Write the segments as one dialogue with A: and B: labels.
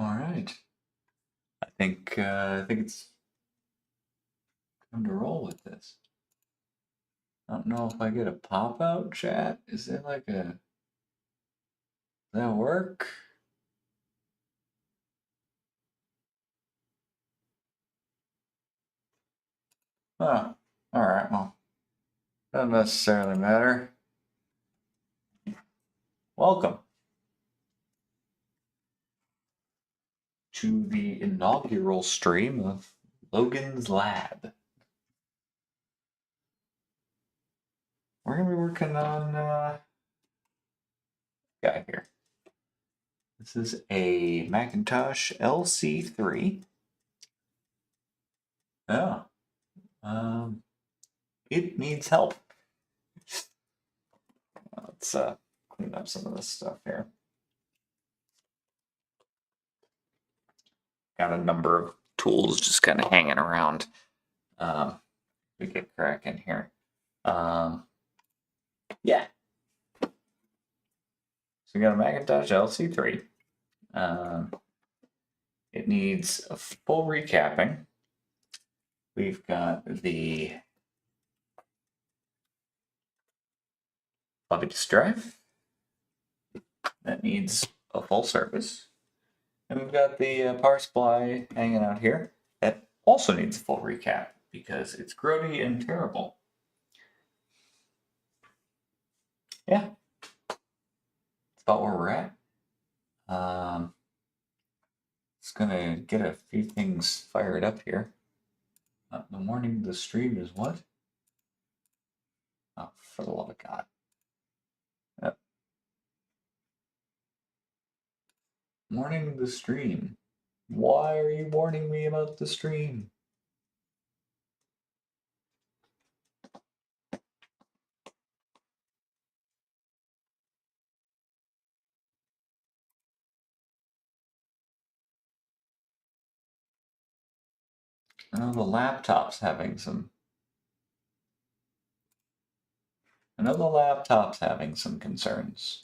A: All right. I think it's time to roll with this. I don't know if I get a pop out chat. Is there like a does that work? Oh, all right. Well, doesn't necessarily matter. Welcome to the inaugural stream of Logan's Lab. We're gonna be working on guy here. This is a Macintosh LC III. Oh, it needs help. Let's clean up some of this stuff here. Got a number of tools just kind of hanging around. We get cracking here. Yeah. So we got a Macintosh LC III. It needs a full recapping. We've got the floppy disk drive that needs a full service. And we've got the power supply hanging out here that also needs a full recap because it's grody and terrible. Yeah, that's about where we're at. It's gonna get a few things fired up here. The morning of the stream is what? Oh, for the love of God. Yep. Morning the stream. Why are you warning me about the stream? I know the laptop's having some. I know the laptop's having some concerns.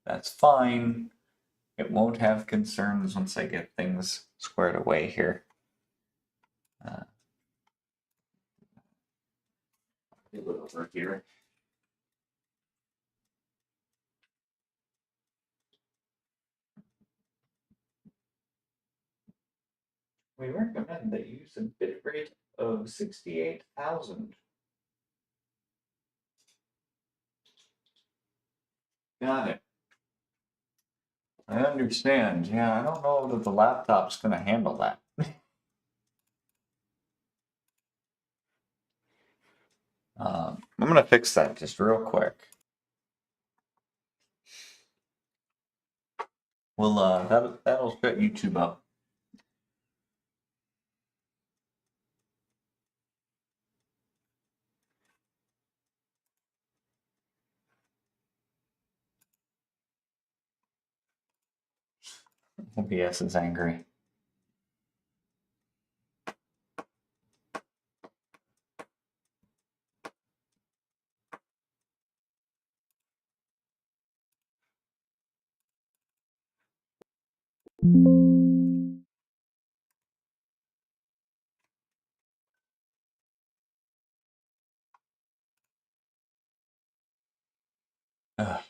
A: That's fine. It won't have concerns once I get things squared away here. Get it over here. We recommend that you use a bit rate of 68,000. Got it. I understand. Yeah, I don't know that the laptop's going to handle that. I'm going to fix that just real quick. Well, that'll shut YouTube up. OBS is angry. Ugh.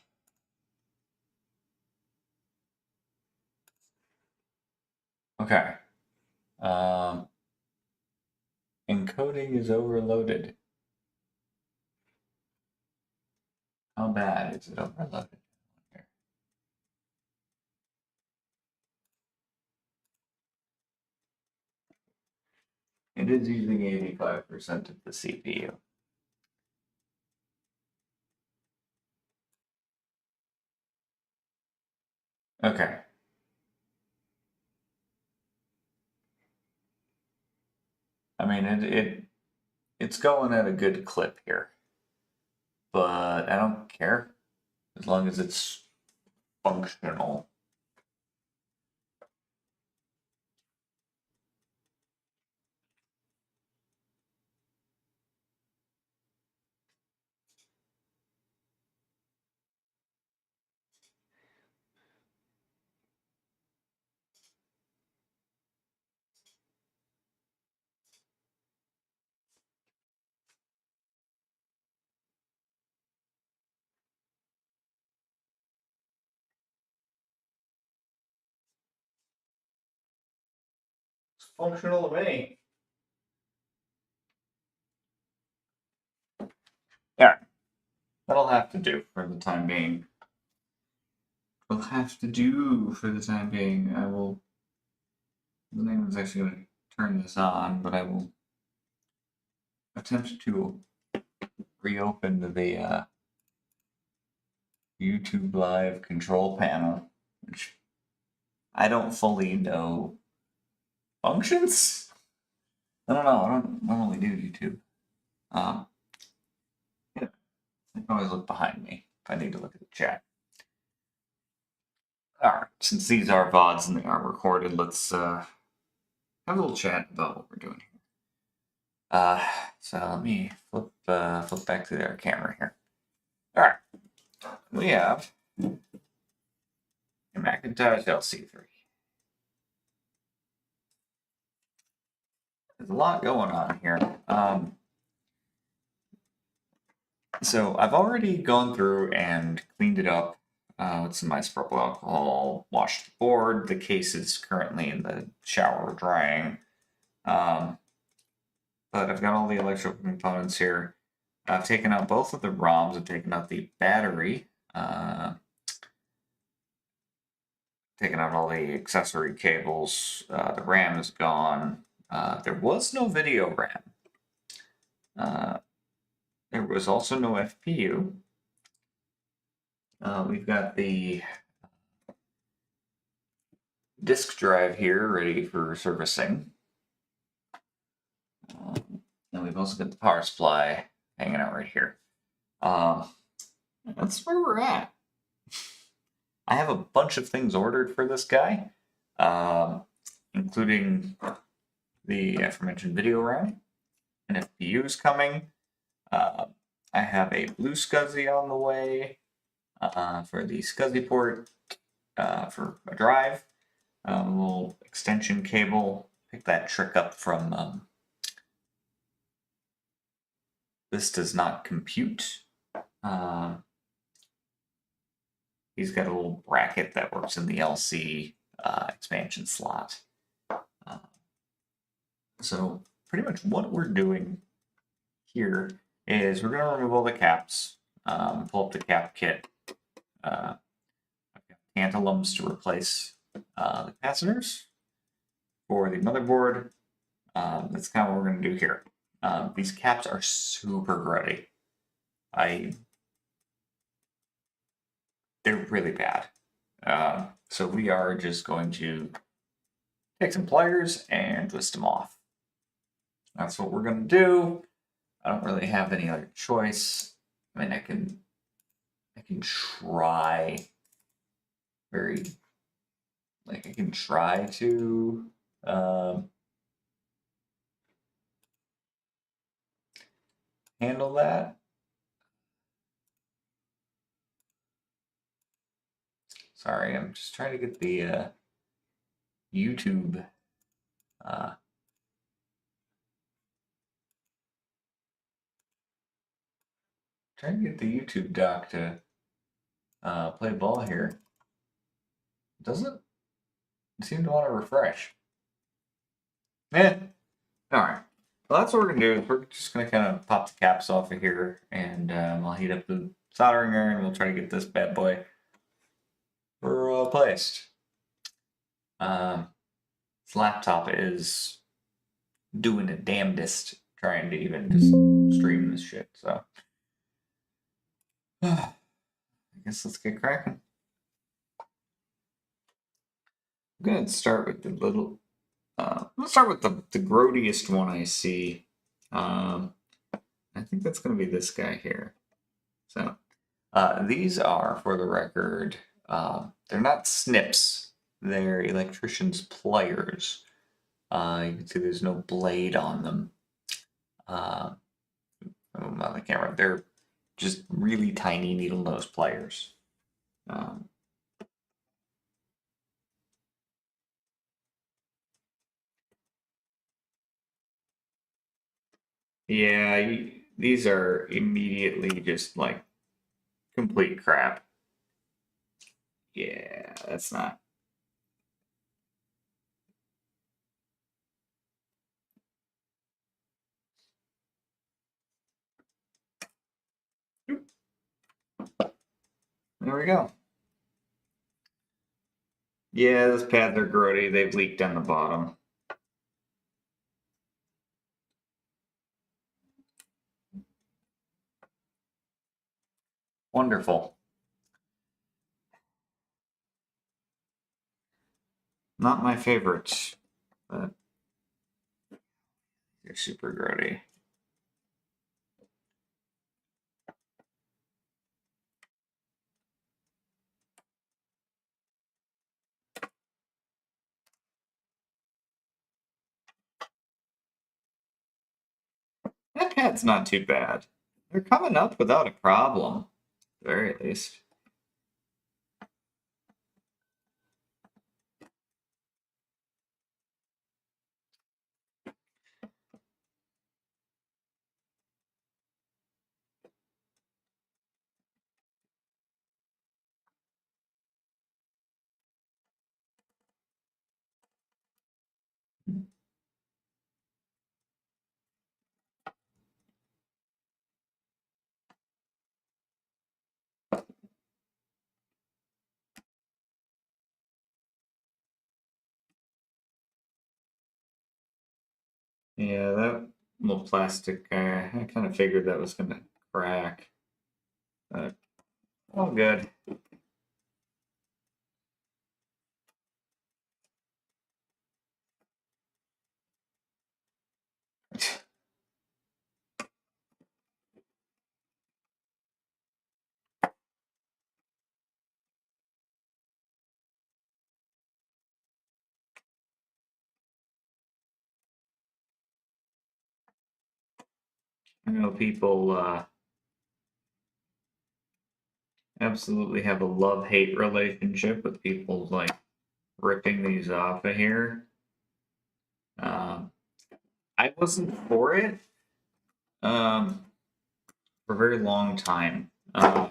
A: Okay. Encoding is overloaded. How bad is it overloaded? It is using 85% of the CPU. Okay. I mean, it's going at a good clip here, but I don't care as long as it's functional. functional to me. Yeah, that'll have to do for the time being. Will have to do for the time being. I will. The name is actually going to turn this on, but I will attempt to reopen the YouTube Live control panel, which I don't fully know functions. I don't know. I don't normally do YouTube. Yeah, I can always look behind me if I need to look at the chat. All right, since these are VODs and they are recorded, let's have a little chat about what we're doing here. So let me flip back to our camera here. All right, we have a Macintosh LC III. There's a lot going on here. So I've already gone through and cleaned it up with some isopropyl alcohol, washed the board. The case is currently in the shower drying. But I've got all the electrical components here. I've taken out both of the ROMs. I've taken out the battery. Taken out all the accessory cables. The RAM is gone. There was no video RAM. There was also no FPU. We've got the disk drive here ready for servicing. And we've also got the power supply hanging out right here. That's where we're at. I have a bunch of things ordered for this guy, including the aforementioned video RAM. An FPU is coming. I have a blue SCSI on the way for the SCSI port for a drive. A little extension cable. Pick that trick up from This Does Not Compute. He's got a little bracket that works in the LC expansion slot. So pretty much what we're doing here is we're going to remove all the caps, pull up the cap kit. I've got tantalums to replace the capacitors for the motherboard. That's kind of what we're going to do here. These caps are super grody. They're really bad. So we are just going to take some pliers and twist them off. That's what we're going to do. I don't really have any other choice. I mean, I can try I can try to handle that. Sorry, I'm just trying to get the YouTube trying to get the YouTube doc to play ball here. Doesn't seem to want to refresh. All right. Well, that's what we're gonna do. Is we're just gonna kind of pop the caps off of here, and I'll heat up the soldering iron. And we'll try to get this bad boy replaced. This laptop is doing a damnedest trying to even just stream this shit. So I guess let's get cracking. I'm gonna start with the little. Let's start with the grodiest one I see. I think that's gonna be this guy here. So these are, for the record, they're not snips. They're electrician's pliers. You can see there's no blade on them. On the camera, they're just really tiny needle nose pliers. Yeah, these are immediately just like complete crap. Yeah, that's not. there we go. Yeah, those pads are grody. They've leaked on the bottom. Wonderful. Not my favorites, but they're super grody. That pad's not too bad. They're coming up without a problem, at the very least. Yeah, that little plastic, I kind of figured that was going to crack. But all good. I know people absolutely have a love-hate relationship with people like ripping these off of here. I wasn't for it for a very long time. I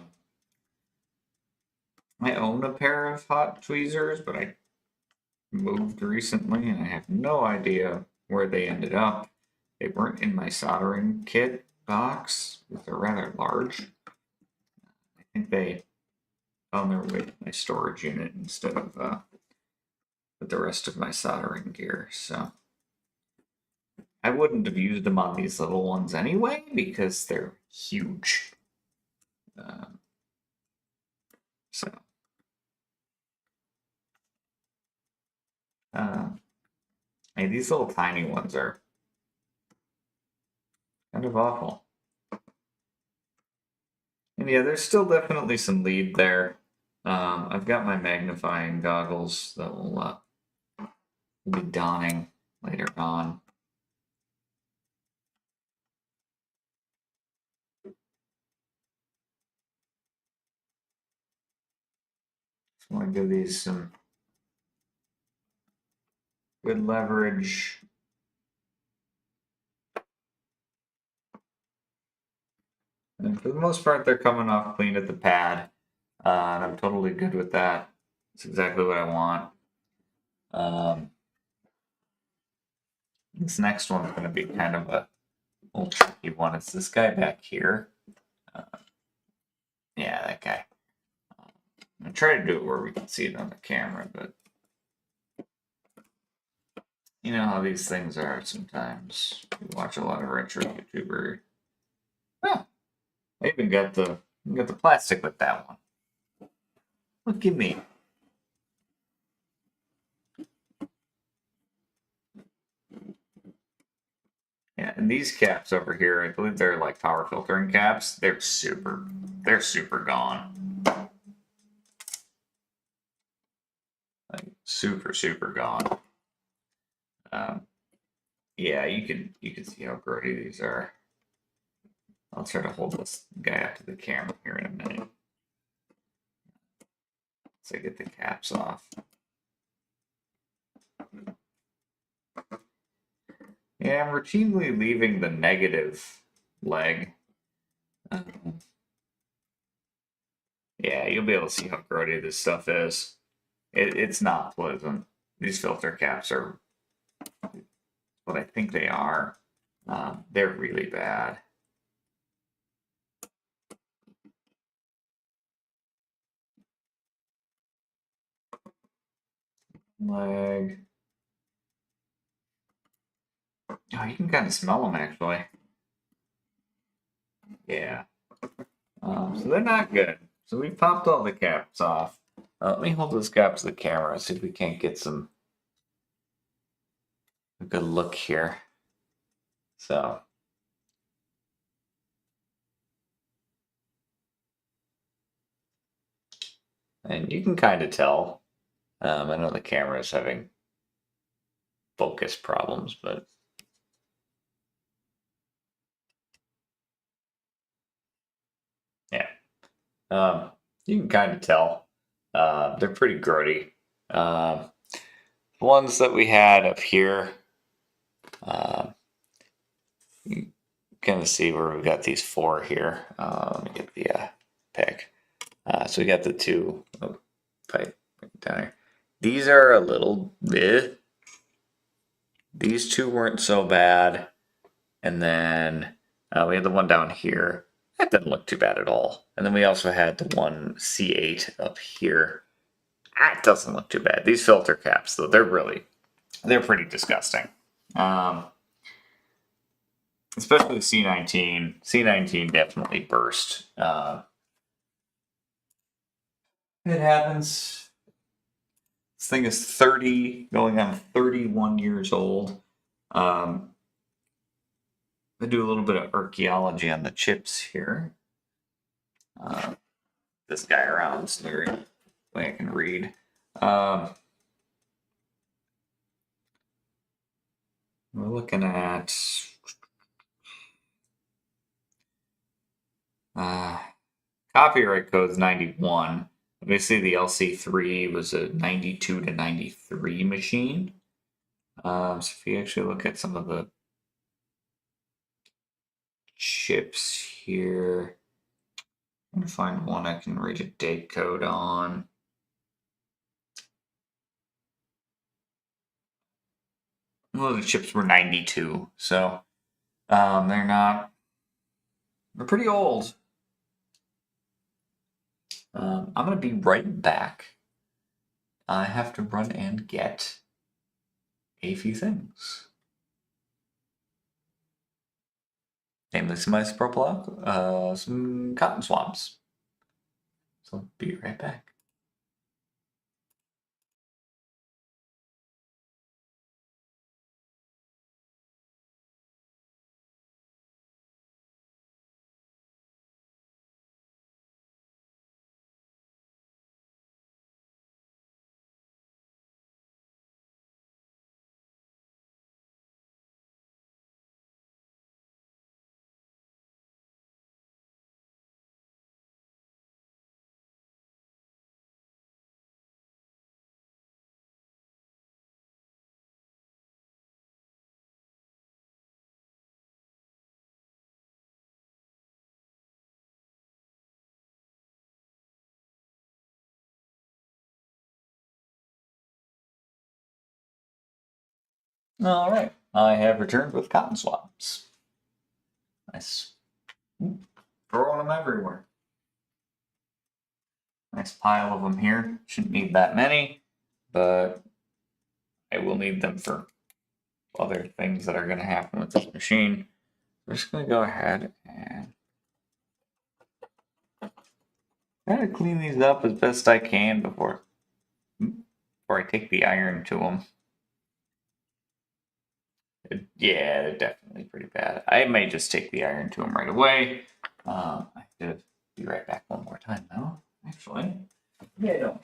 A: own a pair of hot tweezers, but I moved recently and I have no idea where they ended up. They weren't in my soldering kit box, because they're rather large. I think they found their way to my storage unit instead of with the rest of my soldering gear. So I wouldn't have used them on these little ones anyway because they're huge. So hey, these little tiny ones are kind of awful. And yeah, there's still definitely some lead there. I've got my magnifying goggles that will be donning later on. Just want to give these some good leverage. And for the most part, they're coming off clean at the pad. And I'm totally good with that. It's exactly what I want. This next one's going to be kind of a little tricky one. It's this guy back here. Yeah, that guy. I try to do it where we can see it on the camera, but you know how these things are sometimes. You watch a lot of retro YouTuber. Oh, I even got the plastic with that one. Look at me. Yeah, and these caps over here, I believe they're like power filtering caps. They're super gone. Like super gone. Yeah, you can see how grody these are. I'll try to hold this guy up to the camera here in a minute. So I get the caps off. Yeah, I'm routinely leaving the negative leg. Yeah, you'll be able to see how grody this stuff is. It's not pleasant. These filter caps are what I think they are. They're really bad. leg. Oh, you can kind of smell them actually. Yeah. So they're not good. So we popped all the caps off. Let me hold this cap to the camera, see if we can't get a good look here. So. And you can kind of tell. I know the camera is having focus problems, but yeah. You can kind of tell. They're pretty grody. The ones that we had up here, you kind of see where we've got these four here. Let me get the pick. So we got the two. Oh, pipe down here. These are a little bit. These two weren't so bad. And then we had the one down here. That didn't look too bad at all. And then we also had the one C8 up here. That doesn't look too bad. These filter caps, though, they're pretty disgusting. Especially the C19. C19 definitely burst. It happens. This thing is 30, going on 31 years old. I do a little bit of archaeology on the chips here. This guy around so the way I can read. We're looking at copyright code is 91. Obviously, the LC3 was a 92 to 93 machine. So if you actually look at some of the chips here, I'm gonna find one I can read a date code on. Well, the chips were 92, so they're pretty old. I'm gonna be right back. I have to run and get a few things. Namely some isopropyl, some cotton swabs. So I'll be right back. All right, I have returned with cotton swabs. Nice. Throwing them everywhere. Nice pile of them here. Shouldn't need that many, but I will need them for other things that are going to happen with this machine. We're just going to go ahead and try to clean these up as best I can before I take the iron to them. Yeah, they're definitely pretty bad. I may just take the iron to them right away. I could be right back one more time though, actually. Yeah, I don't.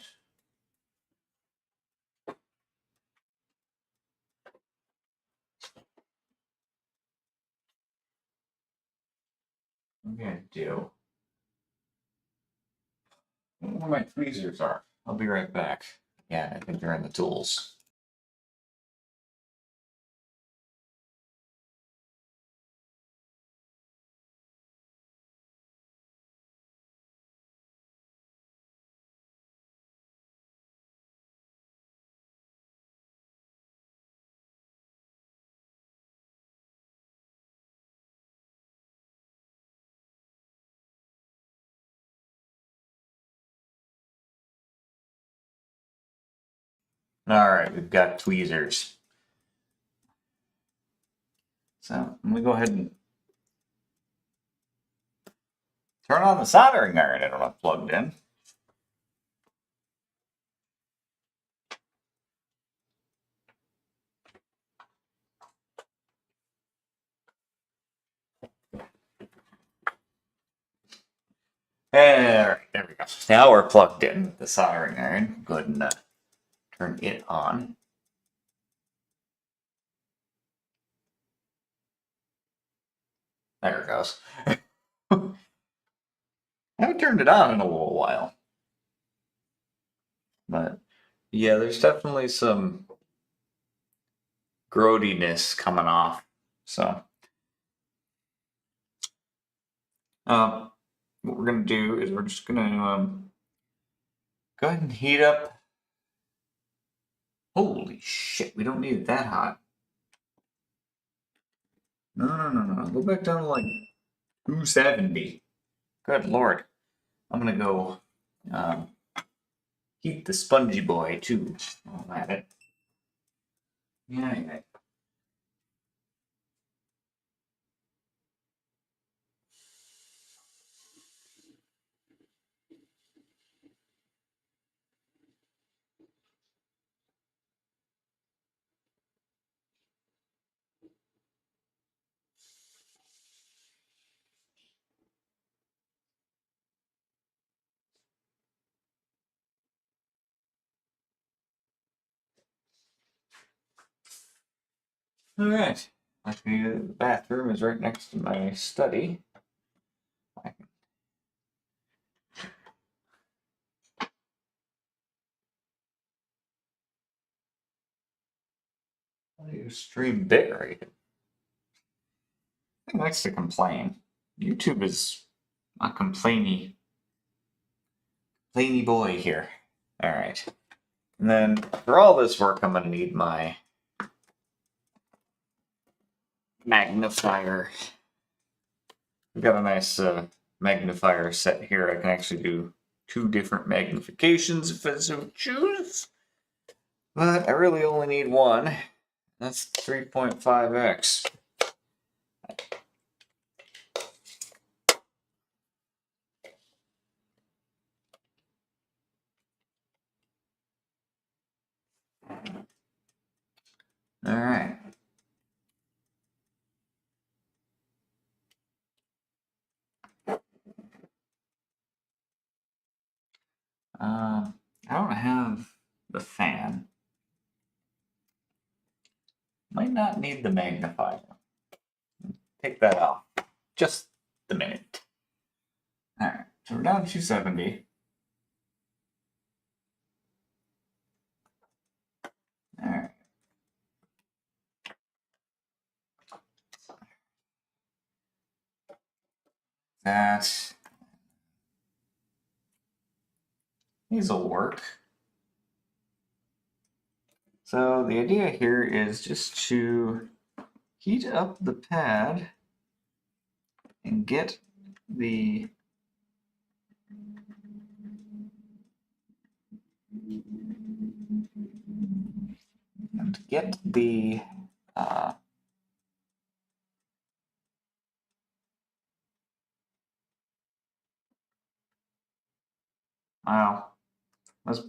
A: I'm gonna do where my tweezers are. I'll be right back. Yeah, I think they're in the tools. All right, we've got tweezers. So I'm gonna go ahead and turn on the soldering iron. I don't have plugged in. There we go. Now we're plugged in with the soldering iron. Go ahead and turn it on. There it goes. I haven't turned it on in a little while. But yeah, there's definitely some growtiness coming off. So what we're going to do is we're just going to go ahead and heat up. Holy shit, we don't need it that hot. No. Go back down to like 270. Good lord. I'm going to go heat the spongy boy too. While I'm at it. Yeah. All right. Actually, the bathroom is right next to my study. Stream bit rate. I think likes to complain. YouTube is a complainy boy here. All right. And then for all this work, I'm going to need my magnifier. I've got a nice magnifier set here. I can actually do 2 different magnifications if I so choose. But I really only need one. That's 3.5x. All right. I don't have the fan. Might not need the magnifier. Take that off. Just the minute. All right, so we're down to 270. All right. These'll work. So the idea here is just to heat up the pad and get the wow. That's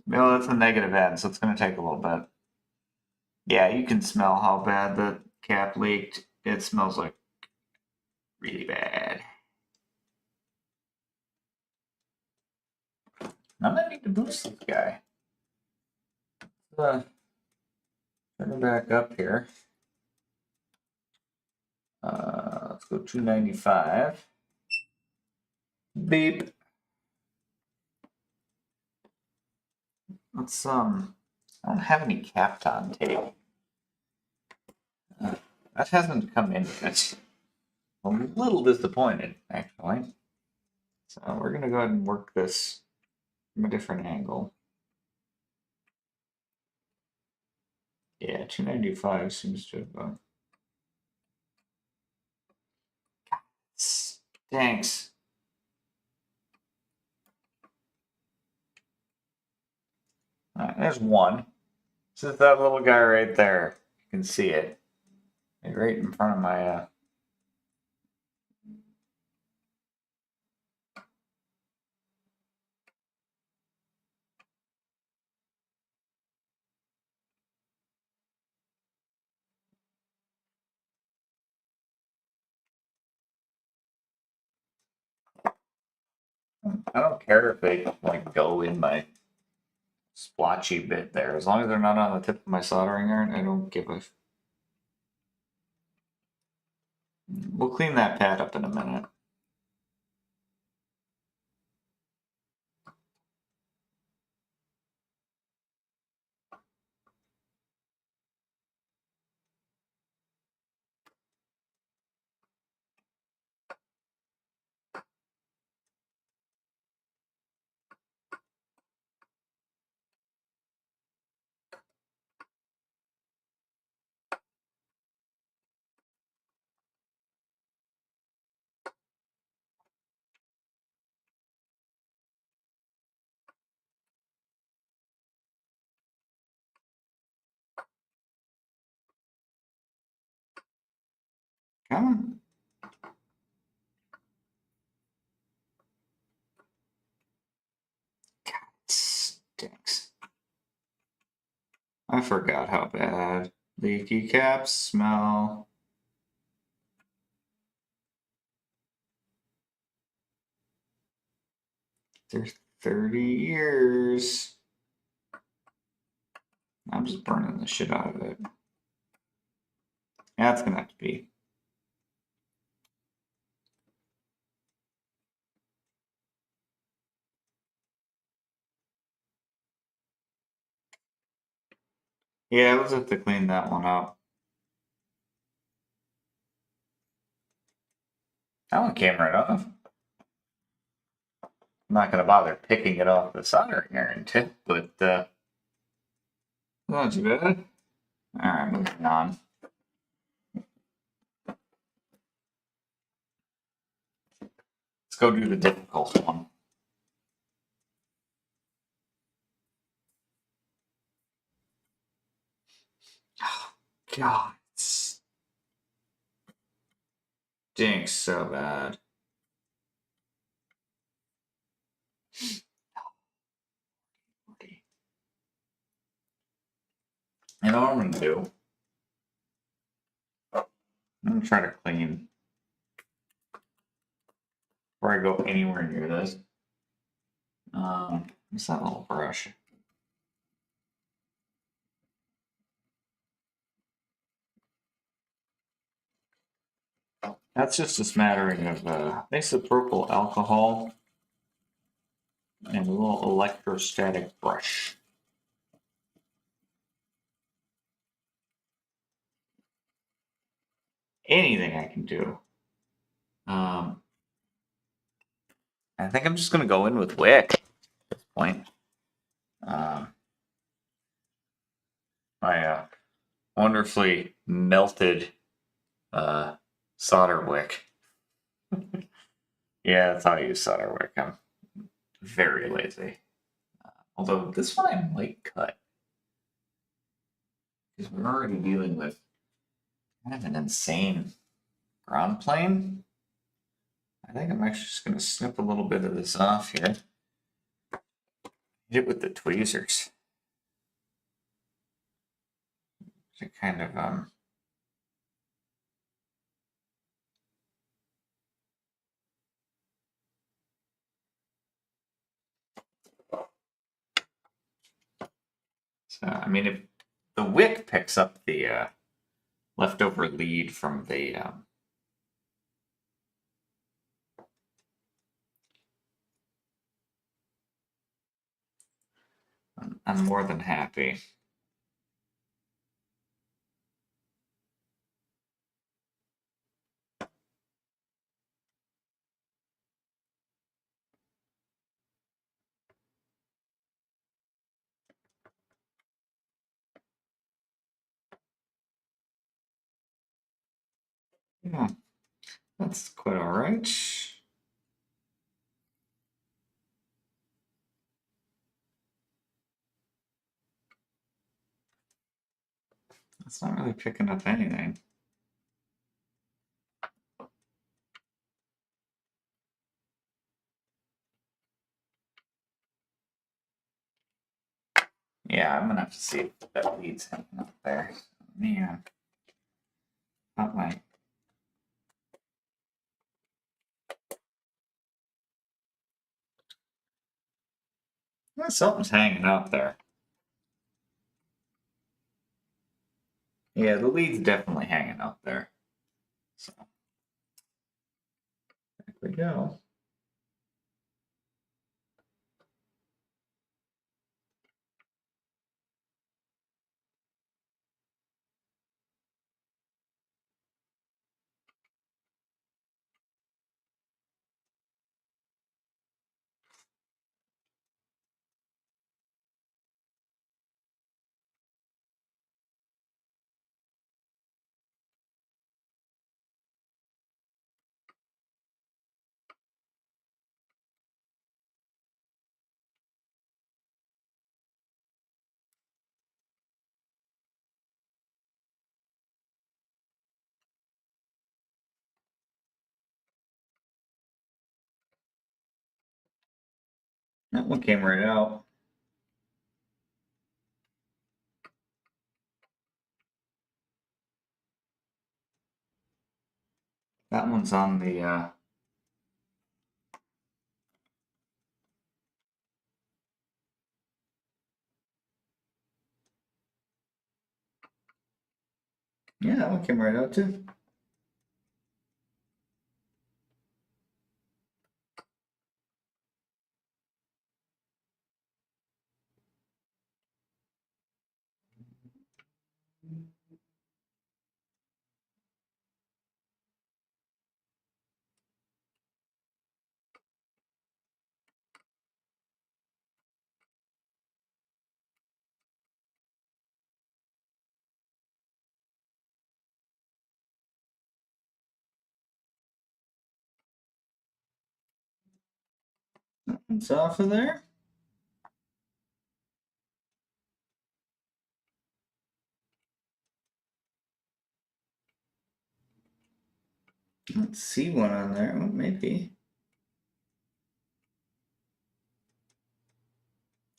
A: the negative end, so it's going to take a little bit. Yeah, you can smell how bad the cap leaked. It smells like really bad. I might need to boost this guy. Turn it back up here. Let's go 295. Beep. Let's I don't have any Kapton tape. That hasn't come in yet. I'm a little disappointed, actually. So we're gonna go ahead and work this from a different angle. Yeah, 295 seems to have. Thanks. All right, there's one. Just that little guy right there. You can see it. Right in front of my I don't care if they like go in my splotchy bit there. As long as they're not on the tip of my soldering iron, I don't give a. We'll clean that pad up in a minute. Come on. God, it stinks. I forgot how bad. Leaky caps smell. They're 30 years. I'm just burning the shit out of it. That's gonna have to be. Yeah, we'll have to clean that one up. That one came right off. I'm not gonna bother picking it off the soldering iron tip, but not too bad. Alright, moving on. Let's go do the difficult one. Oh, God, it stinks so bad. You know what I'm gonna do? I'm gonna try to clean before I go anywhere near this. What's that little brush? That's just a smattering of isopropyl alcohol and a little electrostatic brush. Anything I can do. I think I'm just gonna go in with wick at this point. My wonderfully melted solder wick. Yeah, that's how I use solder wick. I'm very lazy. Although this one I might cut. Because we're already dealing with kind of an insane ground plane. I think I'm actually just going to snip a little bit of this off here. Hit it with the tweezers. To kind of so I mean, if the wick picks up the leftover lead from the I'm more than happy. Yeah, that's quite all right. It's not really picking up anything. Yeah, I'm gonna have to see if that lead's hanging up there. Man, not my. Well, something's hanging up there. Yeah, the lead's definitely hanging up there. So, there we go. That one came right out. That one's on the yeah, that one came right out too. That one's off of there. Let's see one on there. Well, maybe.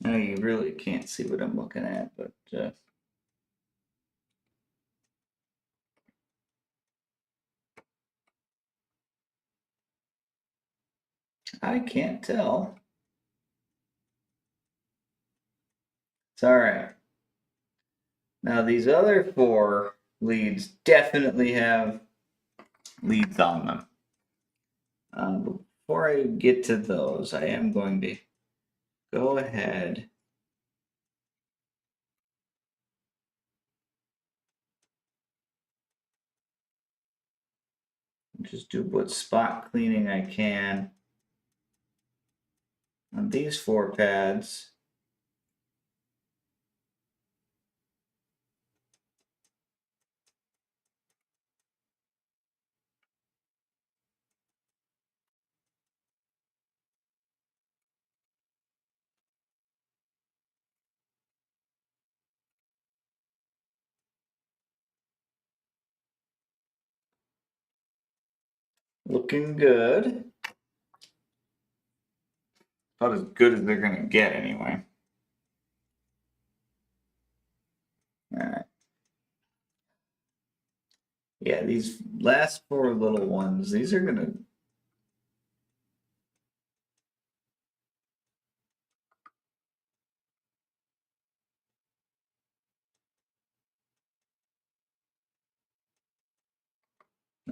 A: No, you really can't see what I'm looking at, but I can't tell. It's all right. Now these other 4 leads definitely have leads on them. Before I get to those, I am going to go ahead and just do what spot cleaning I can on these 4 pads. Looking good. About as good as they're gonna get anyway. Alright. Yeah, these last 4 little ones, these are gonna.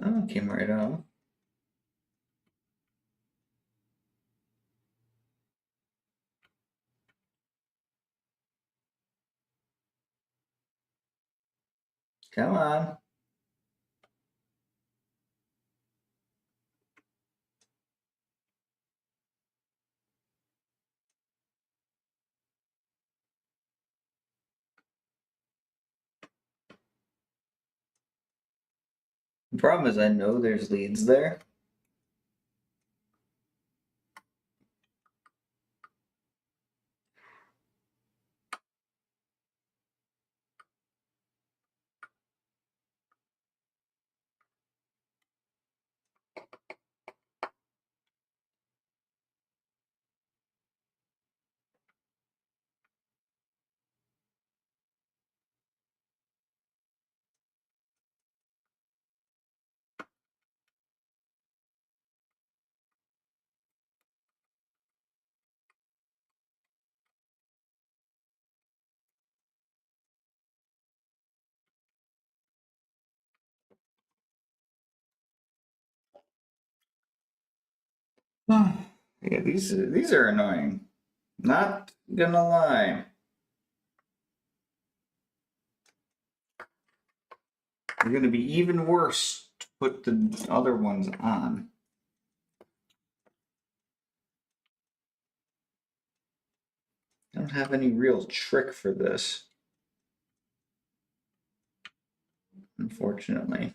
A: Oh, it came right off. Come on. The problem is I know there's leads there. Yeah, these are annoying. Not gonna lie. They're gonna be even worse to put the other ones on. I don't have any real trick for this, unfortunately.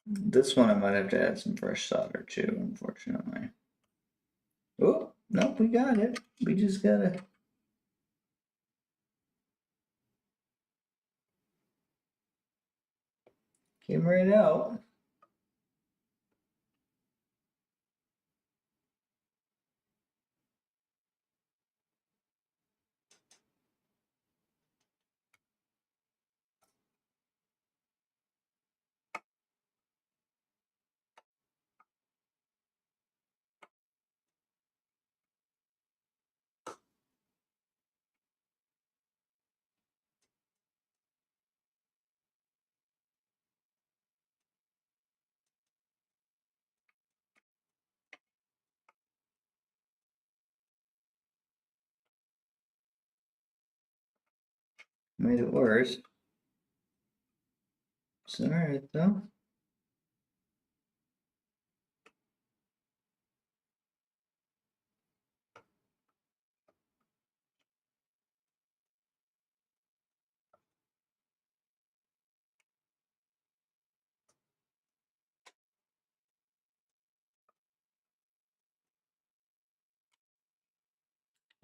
A: This one I might have to add some fresh solder to, unfortunately. Oh, nope, we got it. We just gotta. Came right out. Made it worse. It's alright though.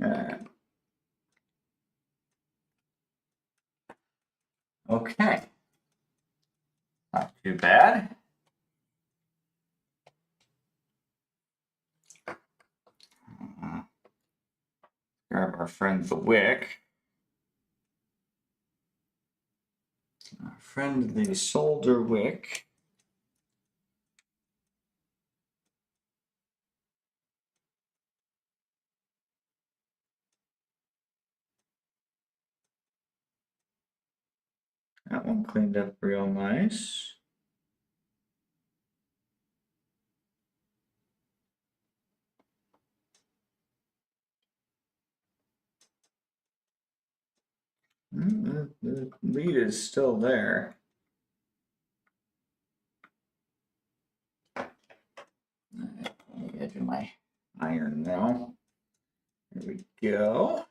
A: Alright. Okay. Not too bad. Grab our friend the wick. Our friend the solder wick. That one cleaned up real nice. The lead is still there. Right, on the edge of my iron now. There we go.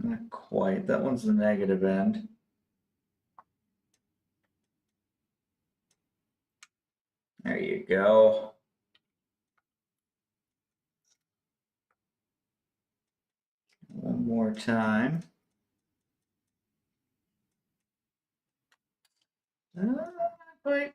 A: Not quite. That one's the negative end. There you go. One more time. Wait.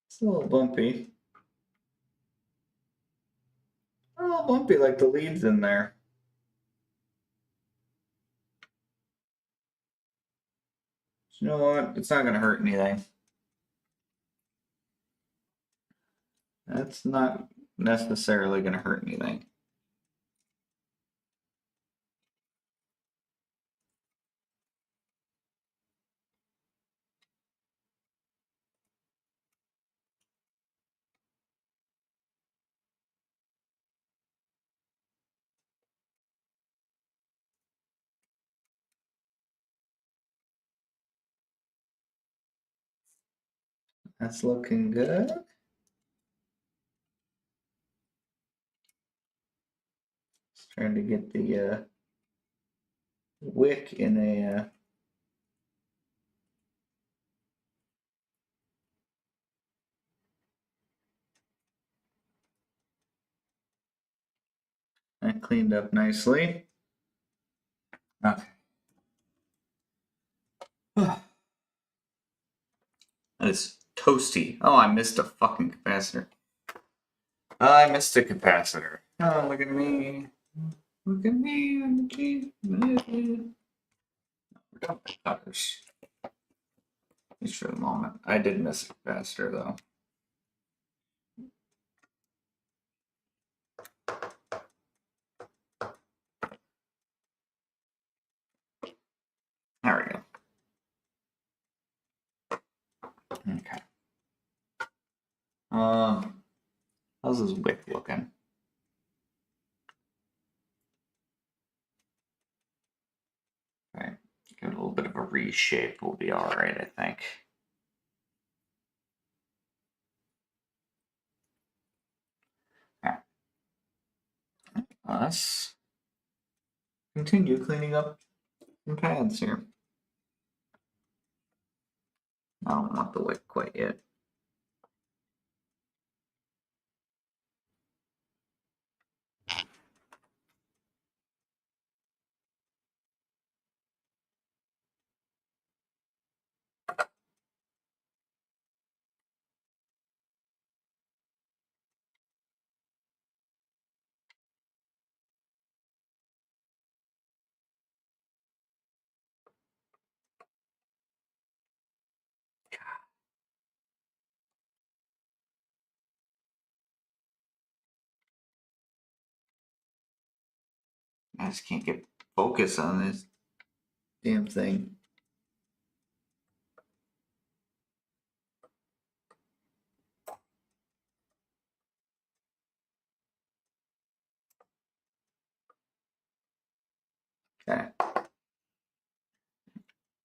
A: It's a little bumpy. A little bumpy like the leads in there. You know what? It's not going to hurt anything. That's not necessarily going to hurt anything. That's looking good. Just trying to get the wick in a that cleaned up nicely. Okay. That is toasty. Oh, I missed a fucking capacitor. I missed a capacitor. Oh, look at me. Look at me. I'm the king. We're done with cutters. At least for the moment. I did miss a capacitor, though. There we go. Okay. How's this wick looking? Okay. Give it a little bit of a reshape. We'll be all right, I think. Okay. Let's continue cleaning up some pads here. I don't want the wick quite yet. I just can't get focus on this damn thing. Okay.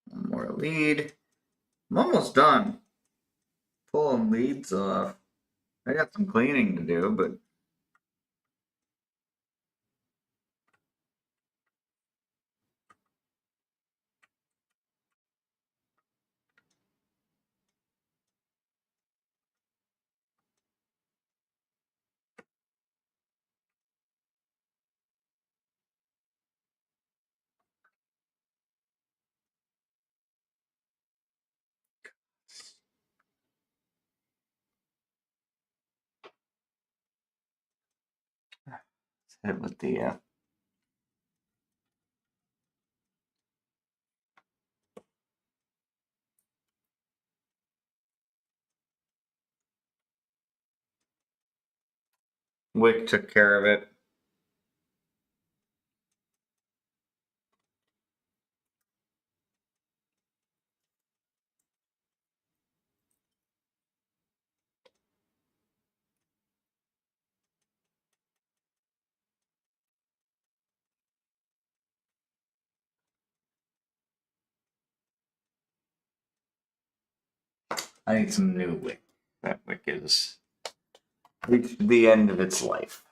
A: One more lead. I'm almost done. Pulling leads off. I got some cleaning to do, but let's hit it with the wick took care of it. I need some new wick. That wick is reached the end of its life.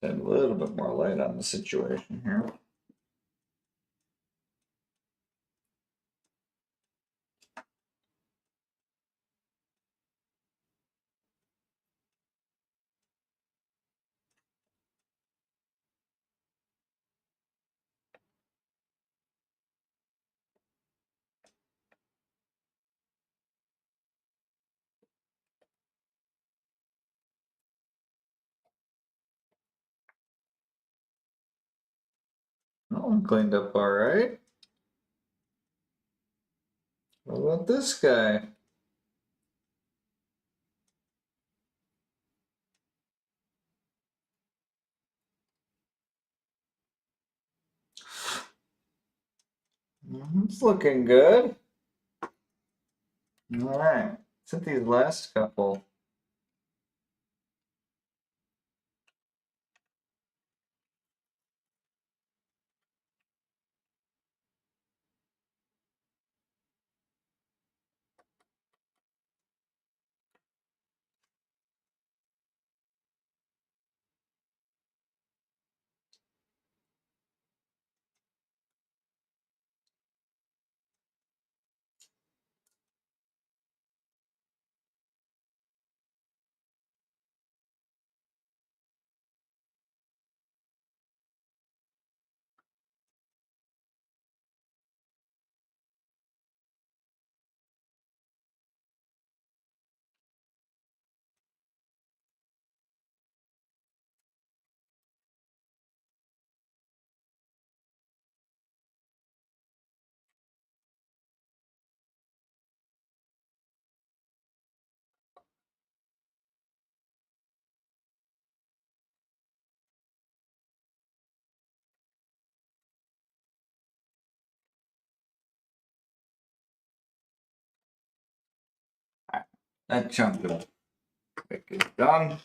A: Add a little bit more light on the situation here. That one cleaned up all right. What about this guy? It's looking good. All right, since these last couple. That chunk of wick is done.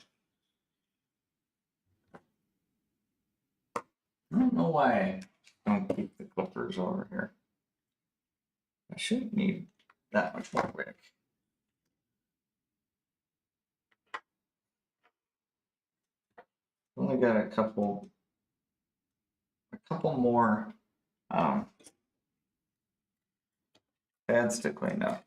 A: I don't know why I don't keep the clippers over here. I shouldn't need that much more wick. Only got a couple more pads to clean up.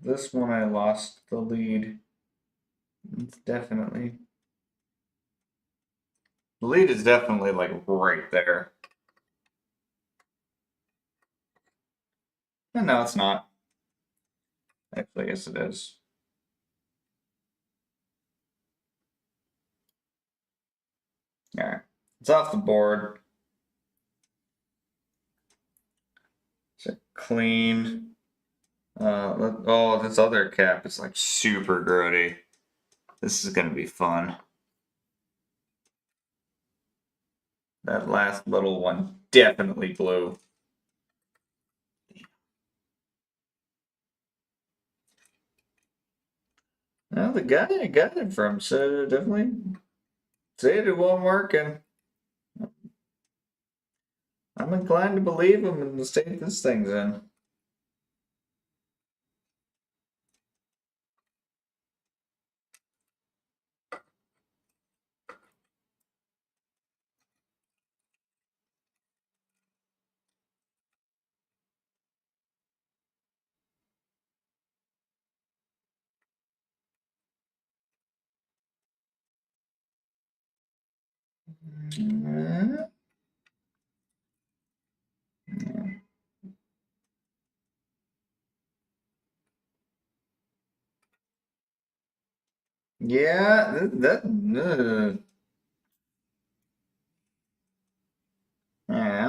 A: This one I lost the lead. It's definitely the lead is definitely like right there. And no, it's not. Actually, yes, it is. All right, it's off the board. So clean. Oh, this other cap is like super grody. This is gonna be fun. That last little one definitely blew. Well, the guy I got it from said definitely said it won't work, and I'm inclined to believe him in the state this thing's in. Yeah, yeah, that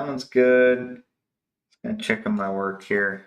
A: one's good. Gonna check on my work here.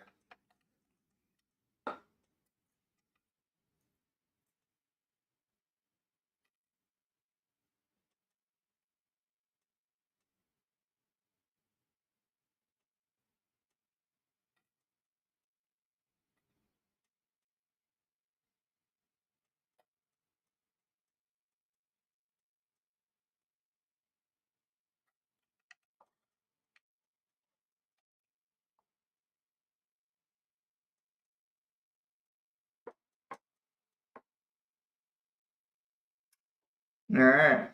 A: All right.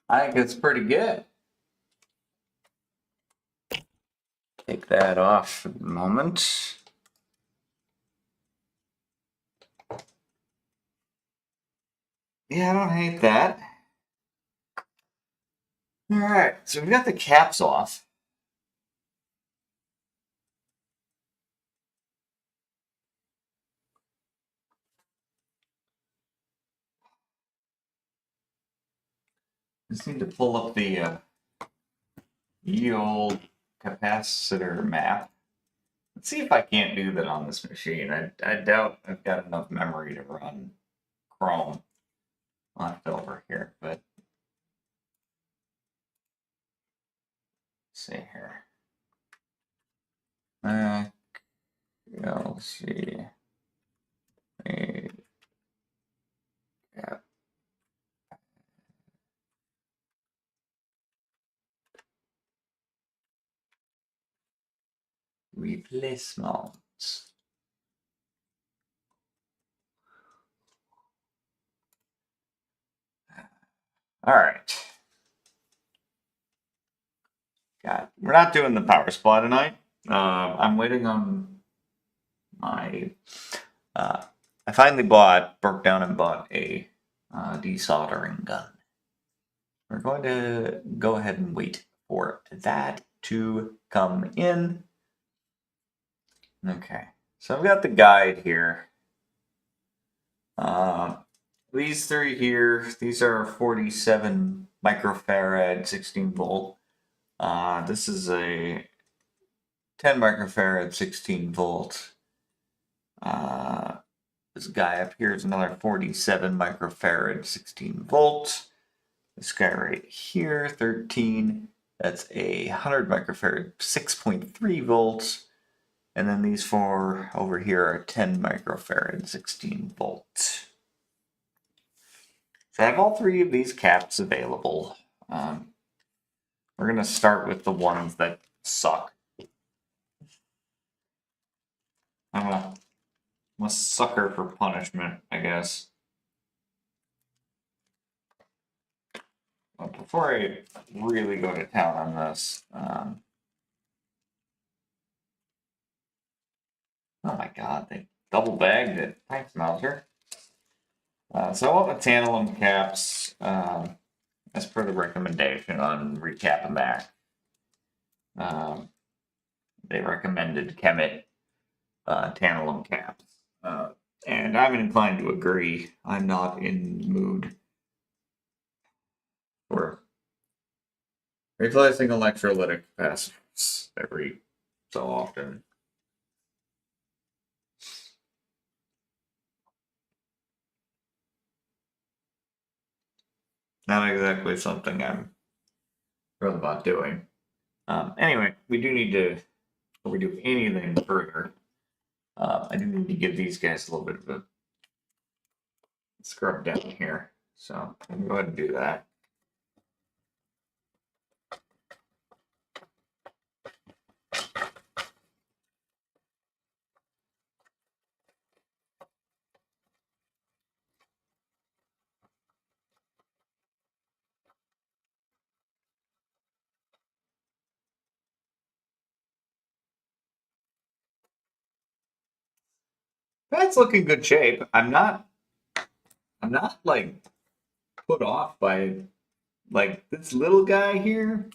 A: I think it's pretty good. Take that off for the moment. Yeah, I don't hate that. Alright, so we've got the caps off. Just need to pull up the ye old capacitor map. Let's see if I can't do that on this machine. I doubt I've got enough memory to run Chrome left over here, but let's see here. LC. Yeah. Replacements. All right. We're not doing the power supply tonight. I'm waiting on my. I finally broke down and bought a desoldering gun. We're going to go ahead and wait for that to come in. Okay, so I've got the guide here. These three here, these are 47 microfarad 16 volt. This is a 10 microfarad 16 volt. This guy up here is another 47 microfarad 16 volt. This guy right here, 13, that's a 100 microfarad 6.3 volts. And then these four over here are 10 microfarad 16 volts. So I have all three of these caps available. We're going to start with the ones that suck. I'm a sucker for punishment, I guess. But before I really go to town on this, oh my god, they double bagged it. Thanks, Mouser. So I want the tantalum caps, as per the recommendation on Recap and Back. They recommended Kemet tantalum caps. And I'm inclined to agree. I'm not in the mood for replacing electrolytic capacitors every so often. Not exactly something I'm thrilled about doing. Anyway, we do need to, before we do anything further, I do need to give these guys a little bit of a scrub down here. So I'm going to go ahead and do that. That's looking good shape. I'm not like put off by like this little guy here.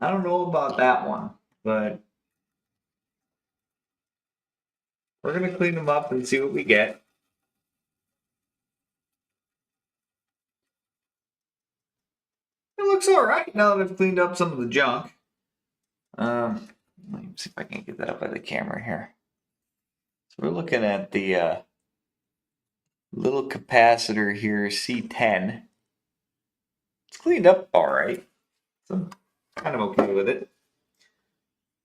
A: I don't know about that one, but we're gonna clean them up and see what we get. It looks all right now that I've cleaned up some of the junk. Let me see if I can get that up by the camera here. So we're looking at the little capacitor here, C10. It's cleaned up all right. So I'm kind of okay with it.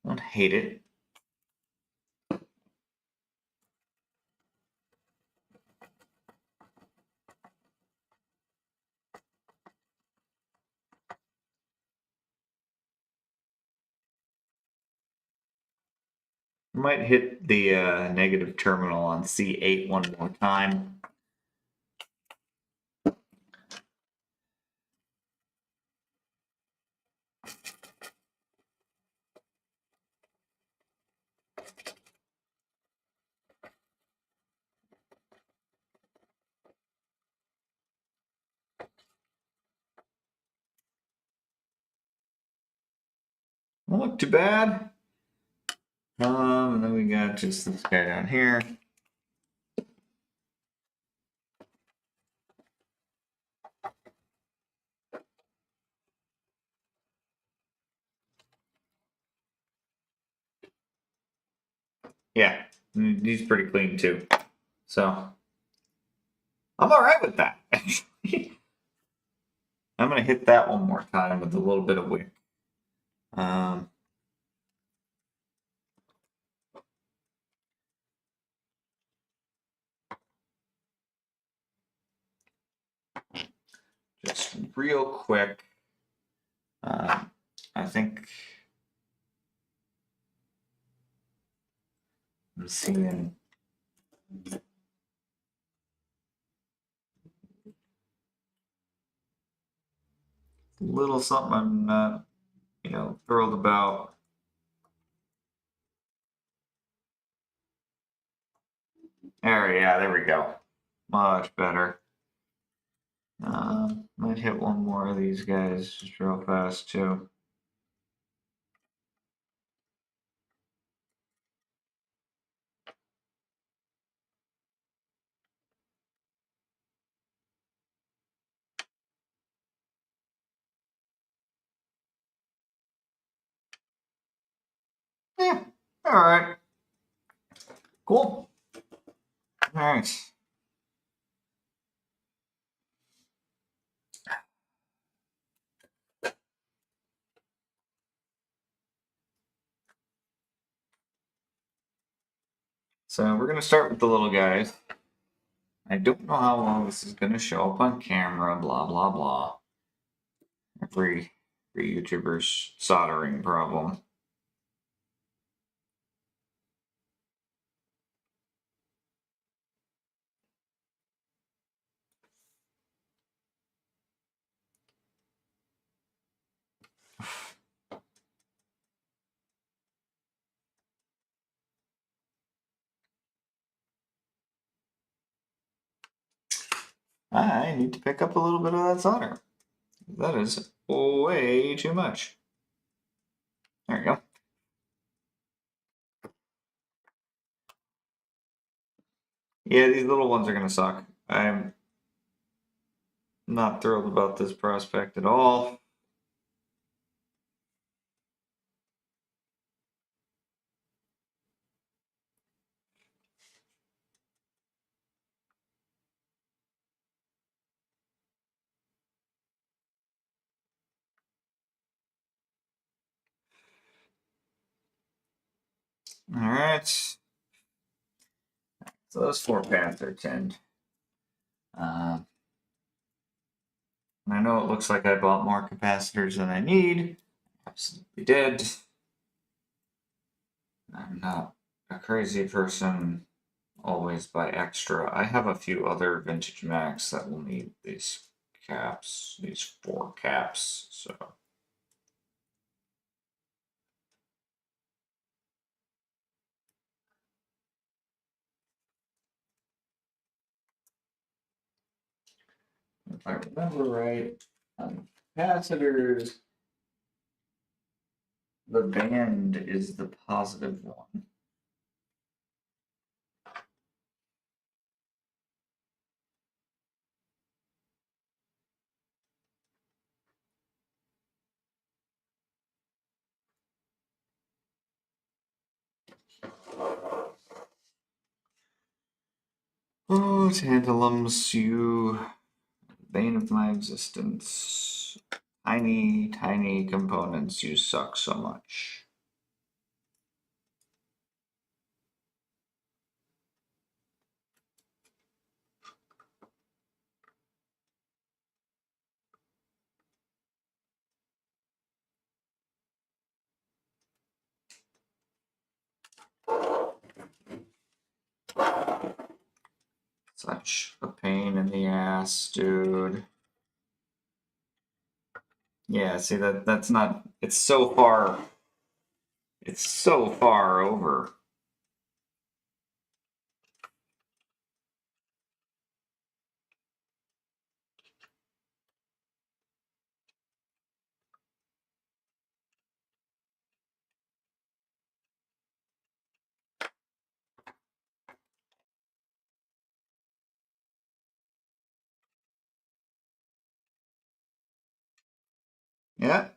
A: I don't hate it. Might hit the negative terminal on C8 one more time. look too bad. And then we got just this guy down here. Yeah, he's pretty clean too. So I'm all right with that. Actually, I'm gonna hit that one more time with a little bit of wick. Just real quick. I think I'm seeing a little something I'm not, thrilled about. There we go. Much better. Might hit one more of these guys just real fast too. Yeah, all right. Cool. All right. So we're going to start with the little guys. I don't know how long this is going to show up on camera, blah, blah, blah. Every YouTuber's soldering problem. I need to pick up a little bit of that solder. That is way too much. There you go. Yeah, these little ones are going to suck. I'm not thrilled about this prospect at all. All right. So those 4 pads are tinned. And I know it looks like I bought more capacitors than I need. Absolutely did. I'm not a crazy person. Always buy extra. I have a few other vintage Macs that will need these caps, these 4 caps. So. If I remember right, on capacitors, the band is the positive one. Oh, tantalums, you bane of my existence. Tiny, tiny components, you suck so much. Such a pain in the ass, dude. Yeah, see that's not, it's so far over. Yeah.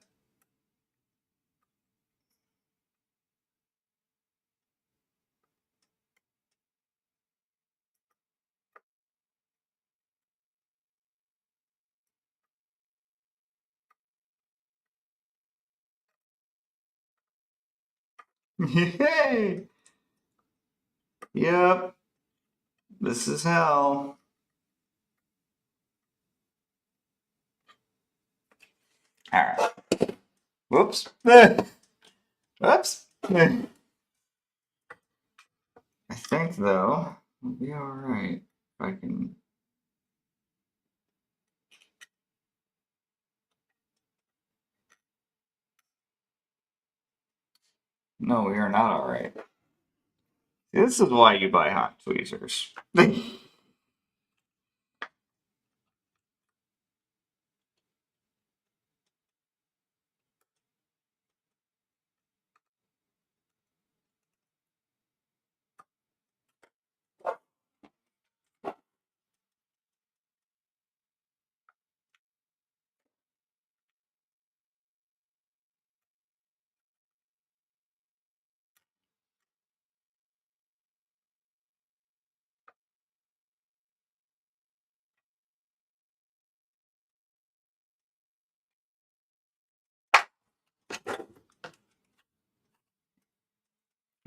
A: Yay! Yep. This is hell. Alright. Whoops. Whoops. I think, though, we'll be alright. If I can. No, we are not alright. This is why you buy hot tweezers.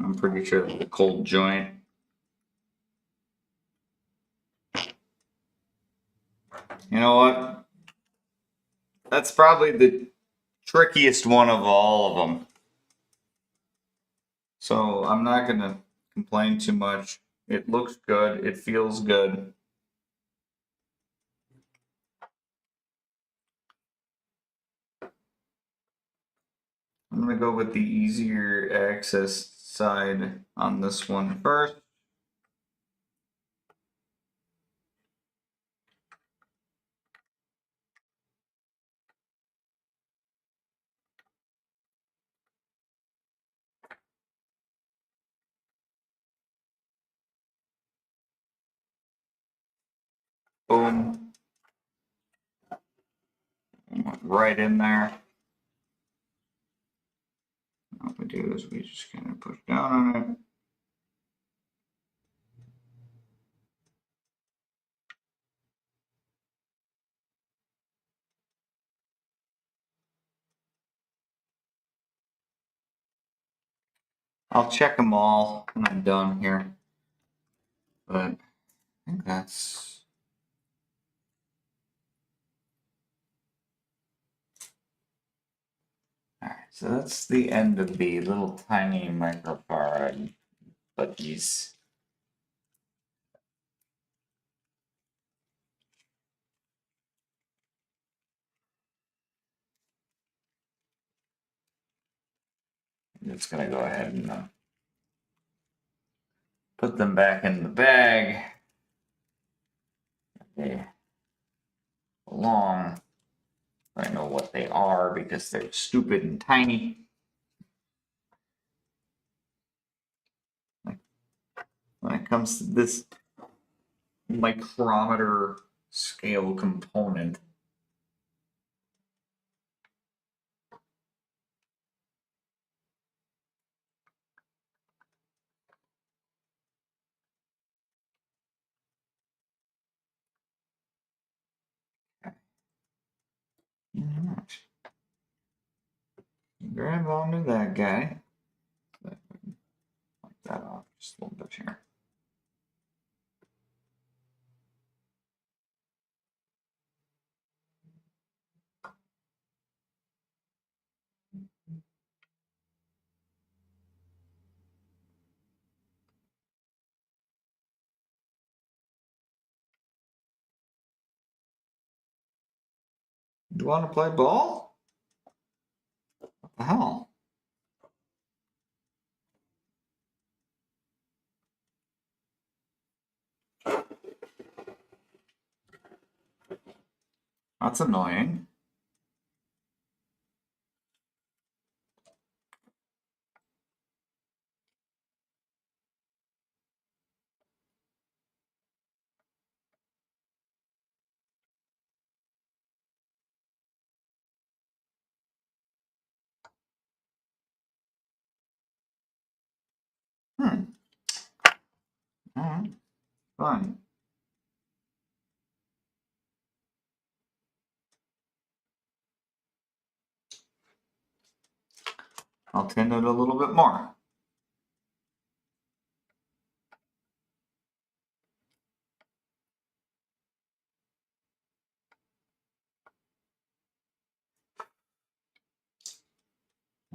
A: I'm pretty sure that's a cold joint. You know what? That's probably the trickiest one of all of them. So I'm not going to complain too much. It looks good. It feels good. I'm going to go with the easier access side on this one first. Boom. Right in there. What we do is we just kind of push down on it. I'll check them all when I'm done here. But I think that's... Alright, so that's the end of the little tiny microfarad budgies. I'm just going to go ahead and put them back in the bag. They belong. I know what they are because they're stupid and tiny. When it comes to this micrometer scale component, grab onto that guy. Wipe that off just a little bit here. You want to play ball? What the hell? That's annoying. Alright, fine. I'll tin it a little bit more.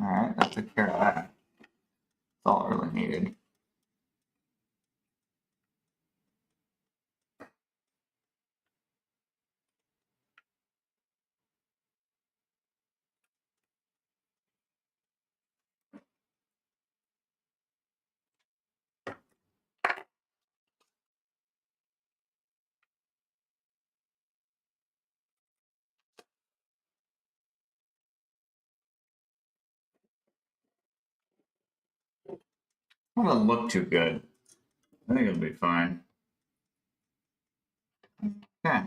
A: Alright, that took care of that. That's all I really needed. It doesn't look too good. I think it'll be fine. Okay.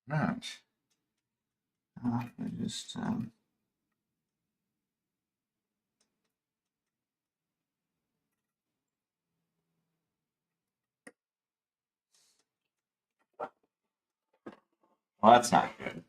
A: Right. I just well, that's not good.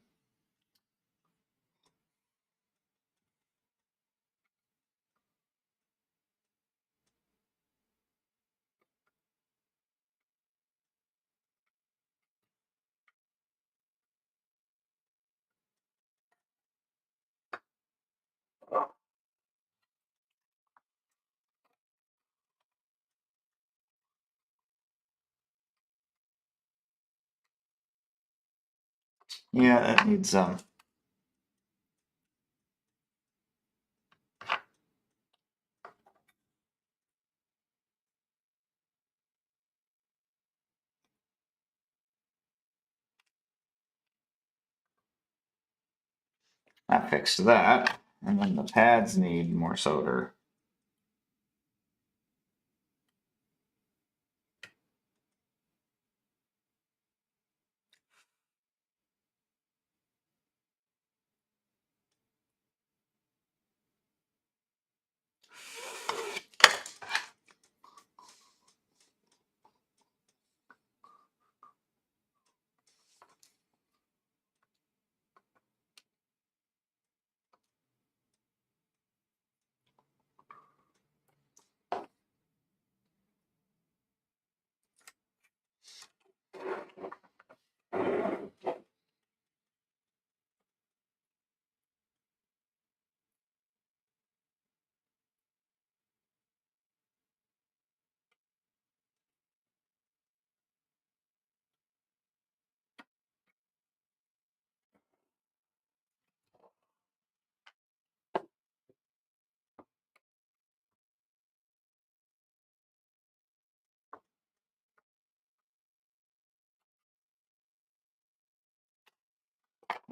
A: Yeah, that needs I fixed that. And then the pads need more solder.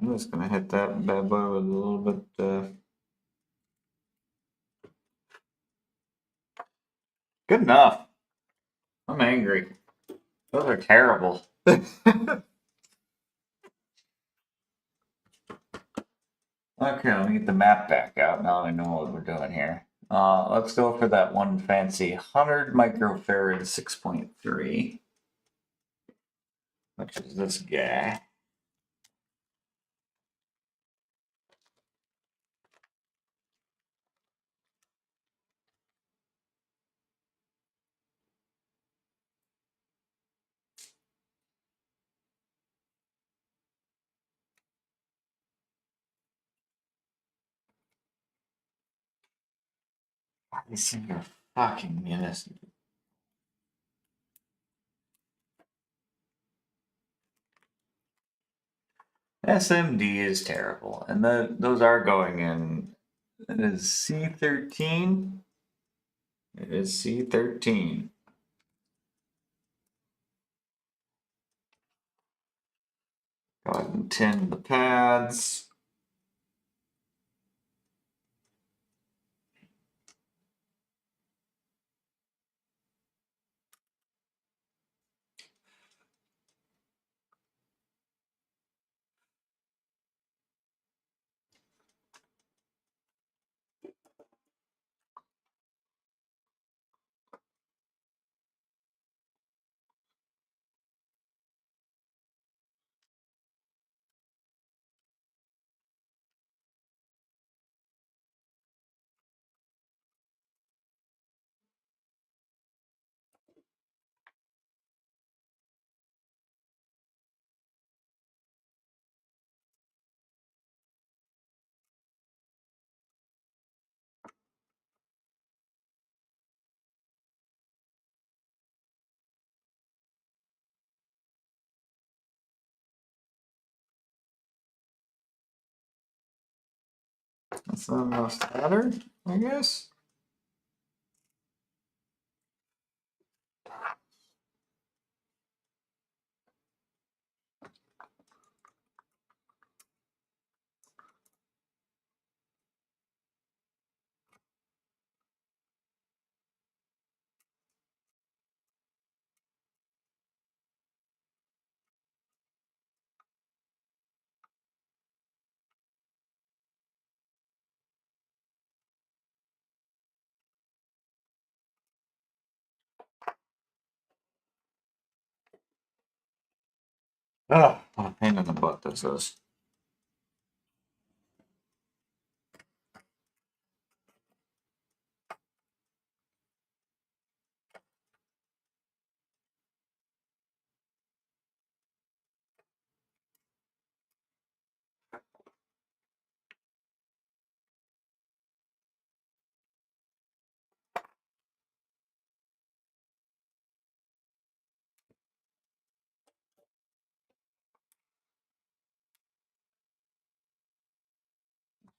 A: I'm just gonna hit that bad boy with a little bit. Good enough. I'm angry. Those are terrible. Okay, let me get the map back out. Now I know what we're doing here. Let's go for that one fancy 100 microfarad 6.3, which is this guy. These things are fucking municipal. SMD is terrible, and those are going in. It is C13. It is C13. Go ahead and tin the pads. That's the most matter, I guess. Oh, what a pain in the butt this is.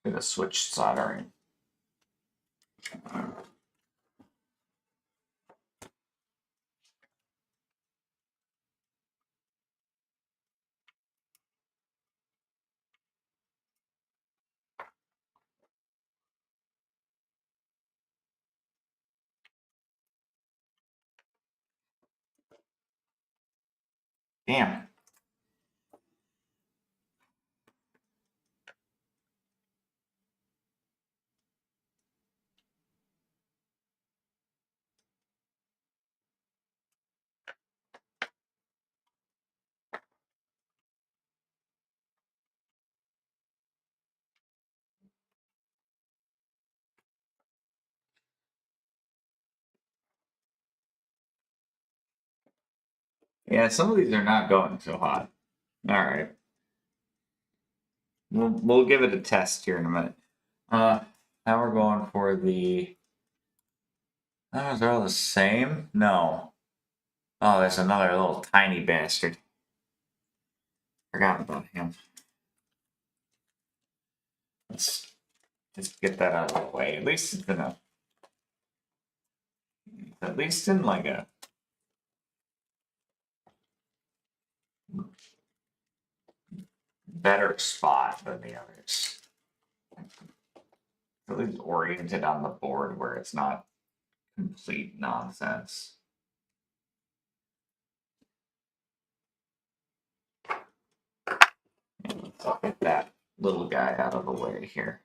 A: Gonna switch soldering. Damn. Yeah, some of these are not going so hot. All right. We'll give it a test here in a minute. Now we're going for the. Oh, they're all the same? No. Oh, there's another little tiny bastard. Forgot about him. Let's just get that out of the way. At least it's in a. At least in like a. Better spot than the others. At least oriented on the board where it's not complete nonsense. And let's get that little guy out of the way here.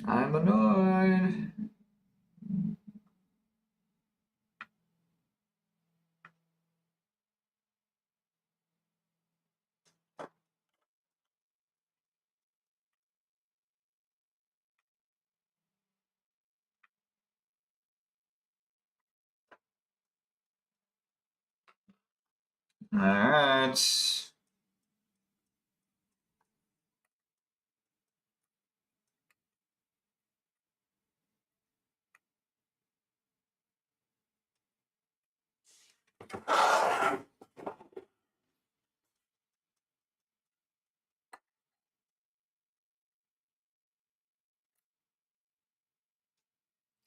A: I'm annoyed. All right.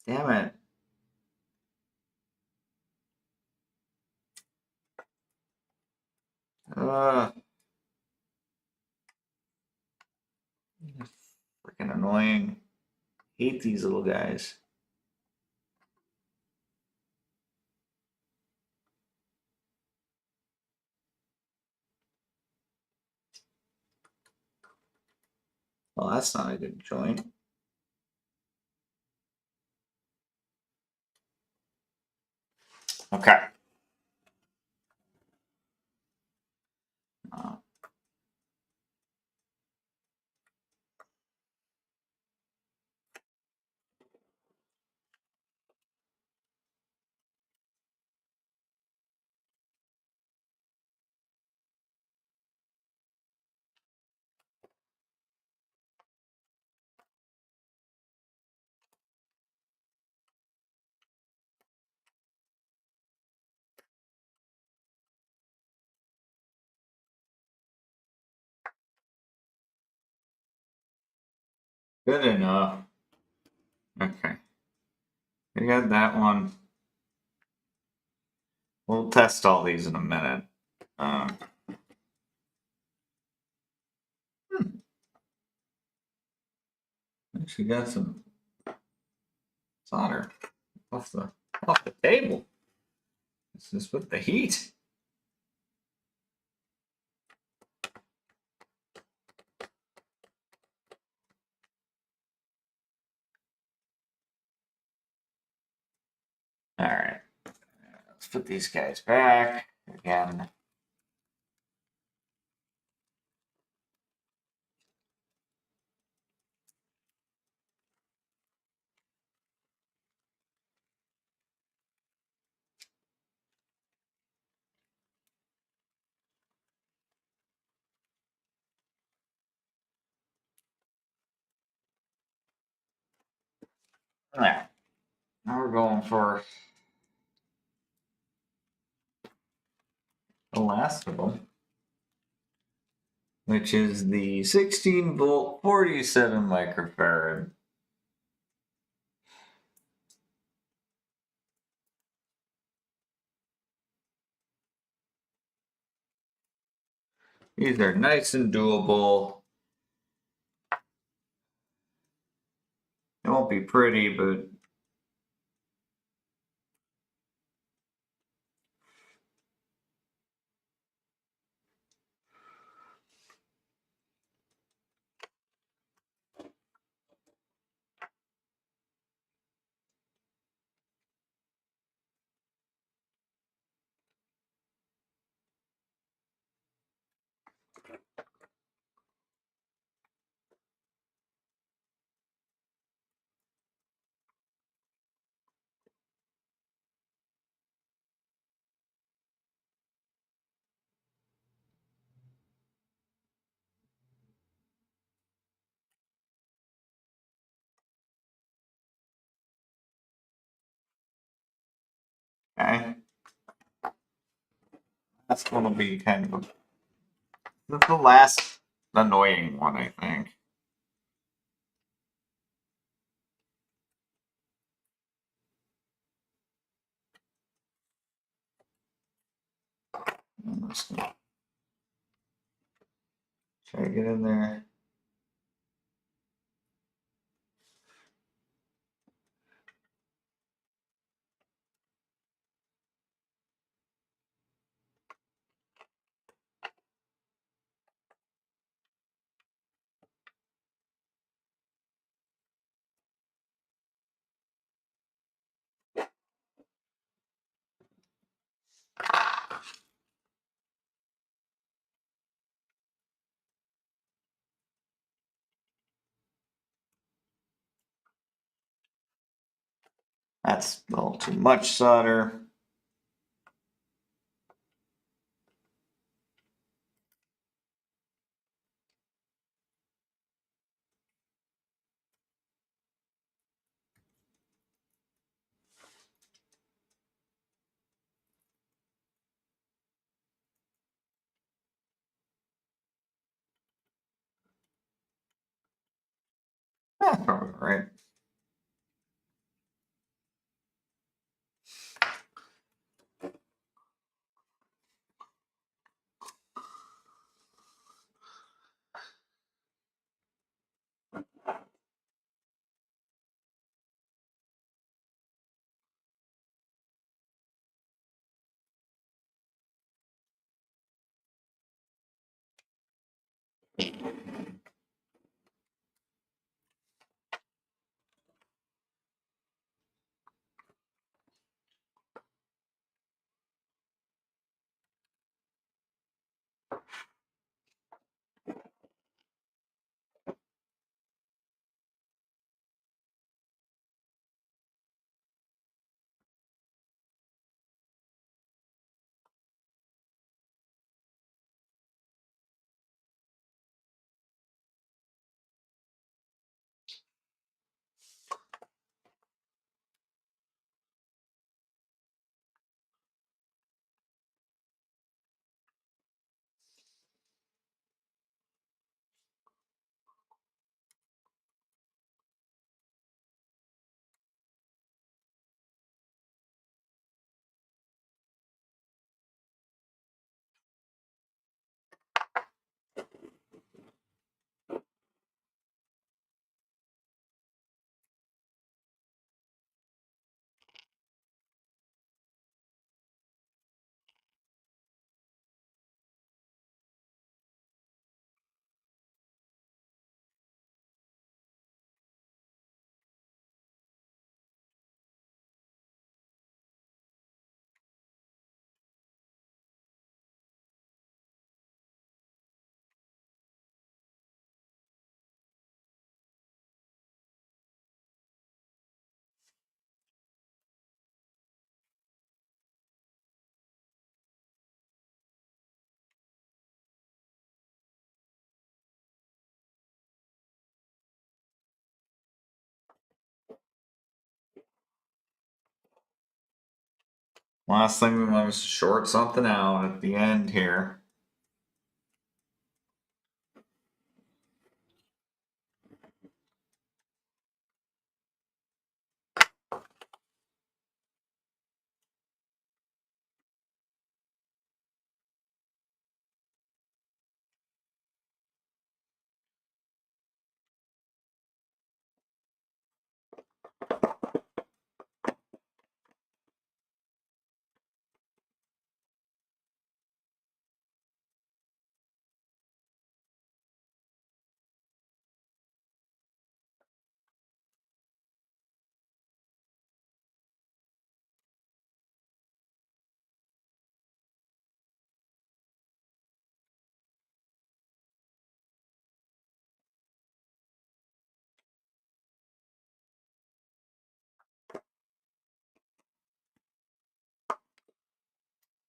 A: Damn it. Freaking annoying. Hate these little guys. Well, that's not a good joint. Okay. Uh, Good enough. Okay. We got that one. We'll test all these in a minute. Actually got some solder off the table. This is with the heat. All right. Let's put these guys back again. All right. Now we're going for the last of them, which is the 16 volt 47 microfarad. These are nice and doable. It won't be pretty, but okay. That's going to be kind of the last annoying one, I think. I'm just gonna try to get in there. That's a little too much solder. right? Last thing we want is to short something out at the end here.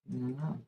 A: Mhm.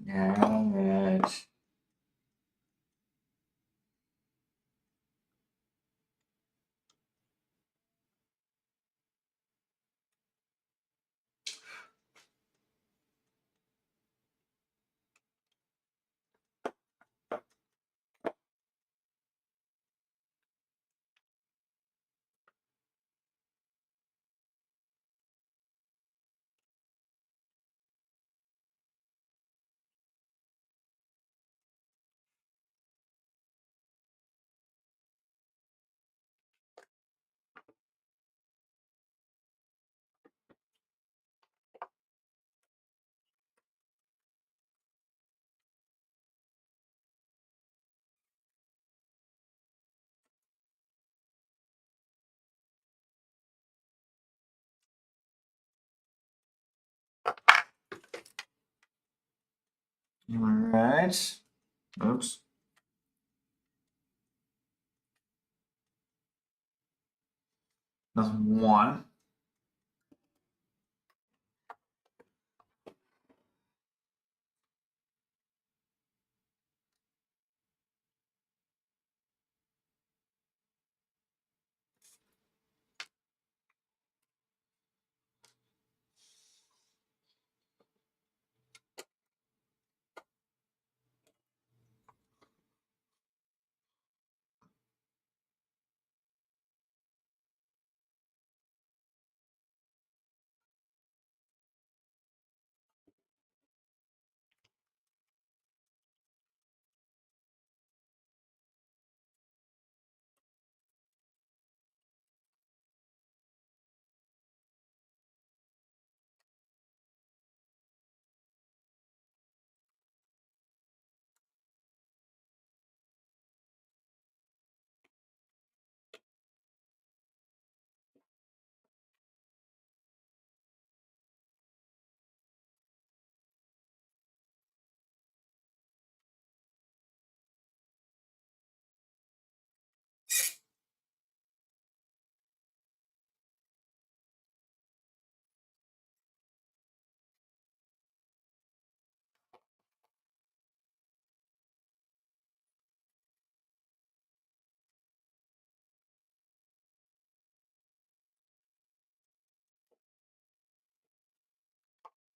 A: Yeah, right. All right. Oops. That's one.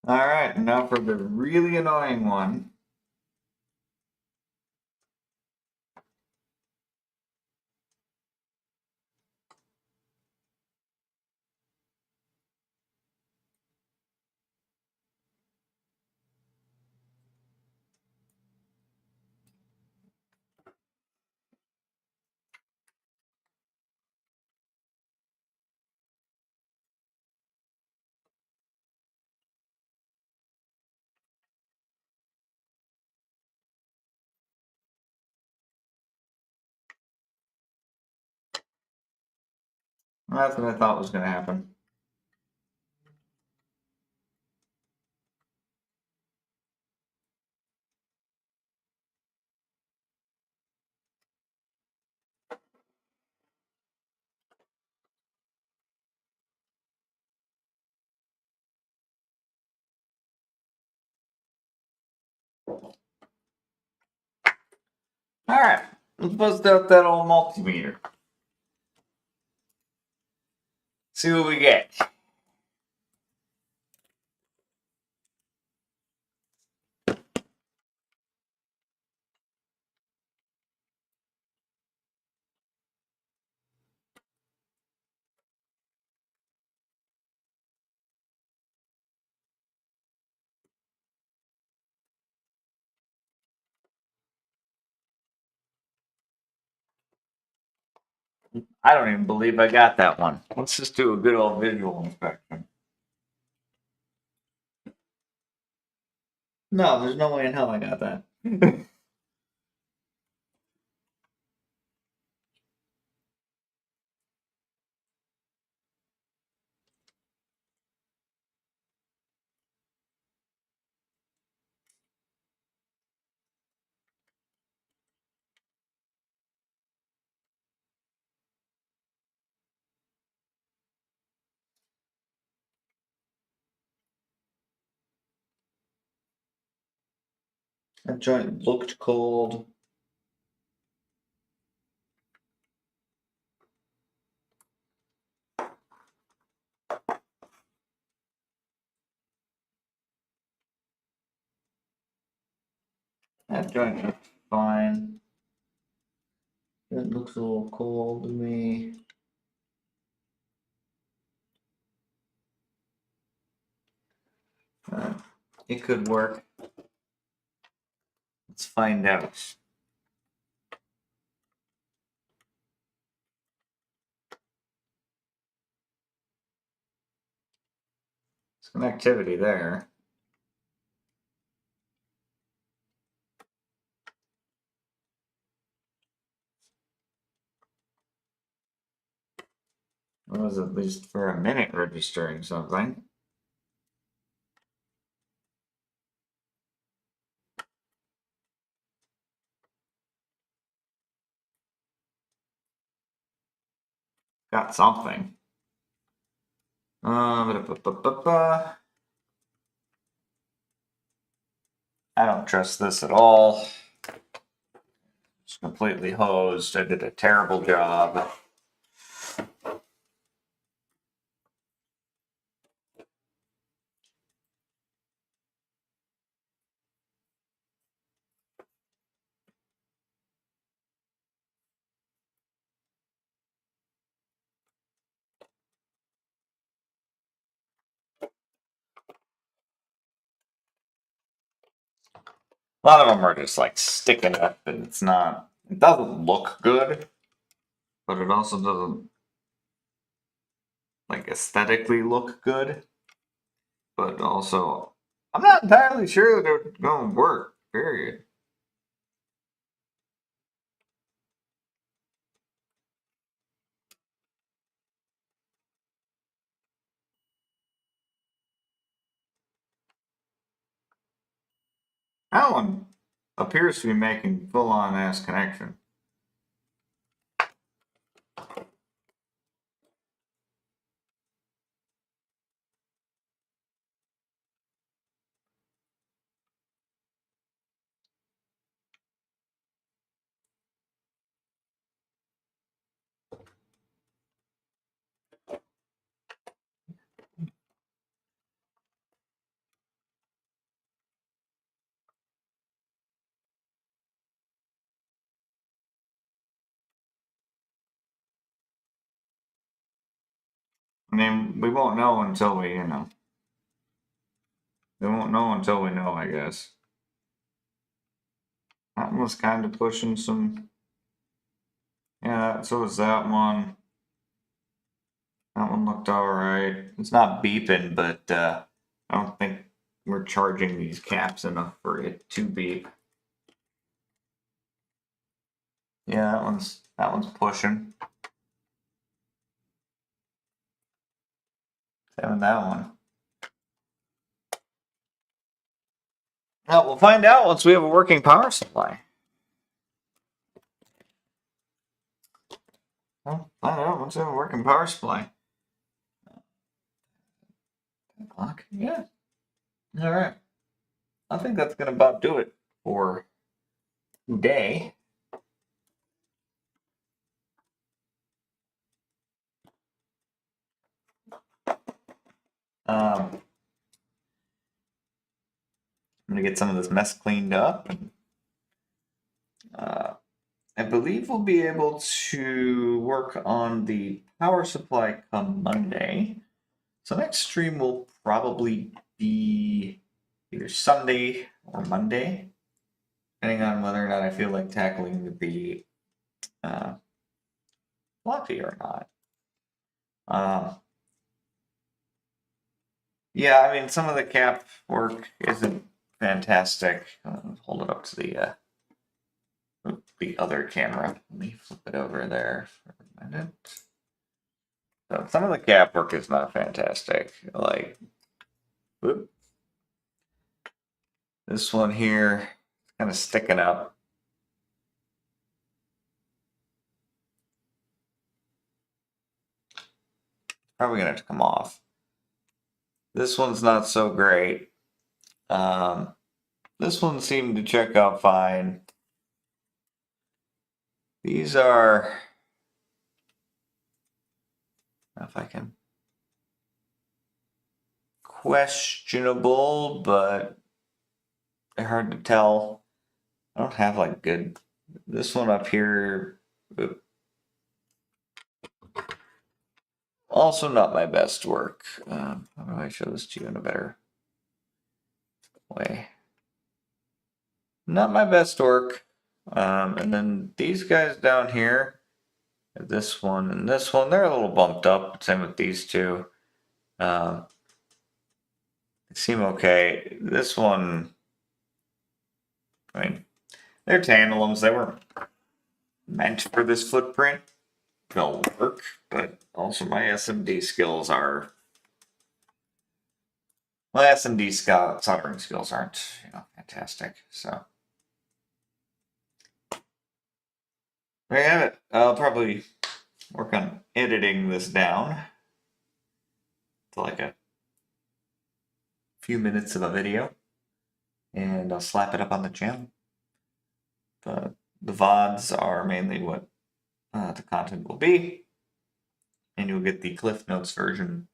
A: All right, now for the really annoying one. That's what I thought was going to happen. All right, let's bust out that old multimeter. See what we get. I don't even believe I got that one. Let's just do a good old visual inspection. No, there's no way in hell I got that. That joint looked cold. That joint looked fine. It looks a little cold to me. Uh, it could work. Let's find out. Some activity there. It was at least for a minute registering something. got something. I don't trust this at all. It's completely hosed. I did a terrible job. A lot of them are just like sticking up, and it's not. It doesn't look good, but it also doesn't like aesthetically look good. But also, I'm not entirely sure that they're going to work. Period. That one appears to be making full-on ass connection. I mean, we won't know until we, we won't know until we know, I guess. That one was kind of pushing some. Yeah, so was that one. That one looked alright. It's not beeping, but I don't think we're charging these caps enough for it to beep. Yeah, that one's pushing. Same with that one. Well, we'll find out once we have a working power supply. Well, find out once we have a working power supply. 10 o'clock? Yeah. All right. I think that's gonna about do it for today. I'm gonna get some of this mess cleaned up. I believe we'll be able to work on the power supply come Monday. So next stream will probably be either Sunday or Monday, depending on whether or not I feel like tackling the floppy or not. Yeah, I mean, some of the cap work isn't fantastic. Hold it up to the other camera. Let me flip it over there for a minute. So some of the cap work is not fantastic. Like, whoop. This one here, kind of sticking up. Probably gonna have to come off. This one's not so great. This one seemed to check out fine. These are, if I can, questionable, but they're hard to tell. I don't have like good. This one up here, also not my best work. How do I show this to you in a better way? Not my best work. And then these guys down here, this one and this one, they're a little bumped up. Same with these two. They seem okay. This one, I mean, they're tantalums. They weren't meant for this footprint. They'll work, but also my SMD skills are. My SMD soldering skills aren't, fantastic. So there you have it. I'll probably work on editing this down to like a few minutes of a video, and I'll slap it up on the channel. The VODs are mainly what the content will be, and you'll get the Cliff Notes version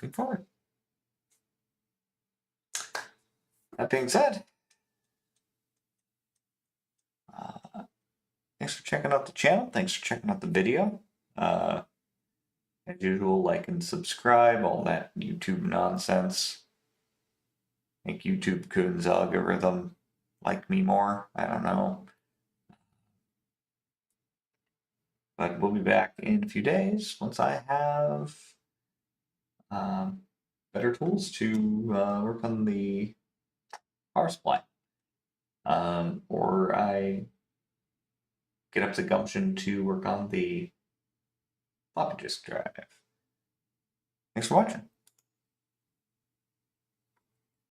A: moving forward. That being said, thanks for checking out the channel. Thanks for checking out the video. As usual, like and subscribe, all that YouTube nonsense. Make YouTube Coon's algorithm like me more. I don't know. But we'll be back in a few days once I have better tools to work on the power supply. Or I get up the gumption to work on the floppy disk drive. Thanks for watching.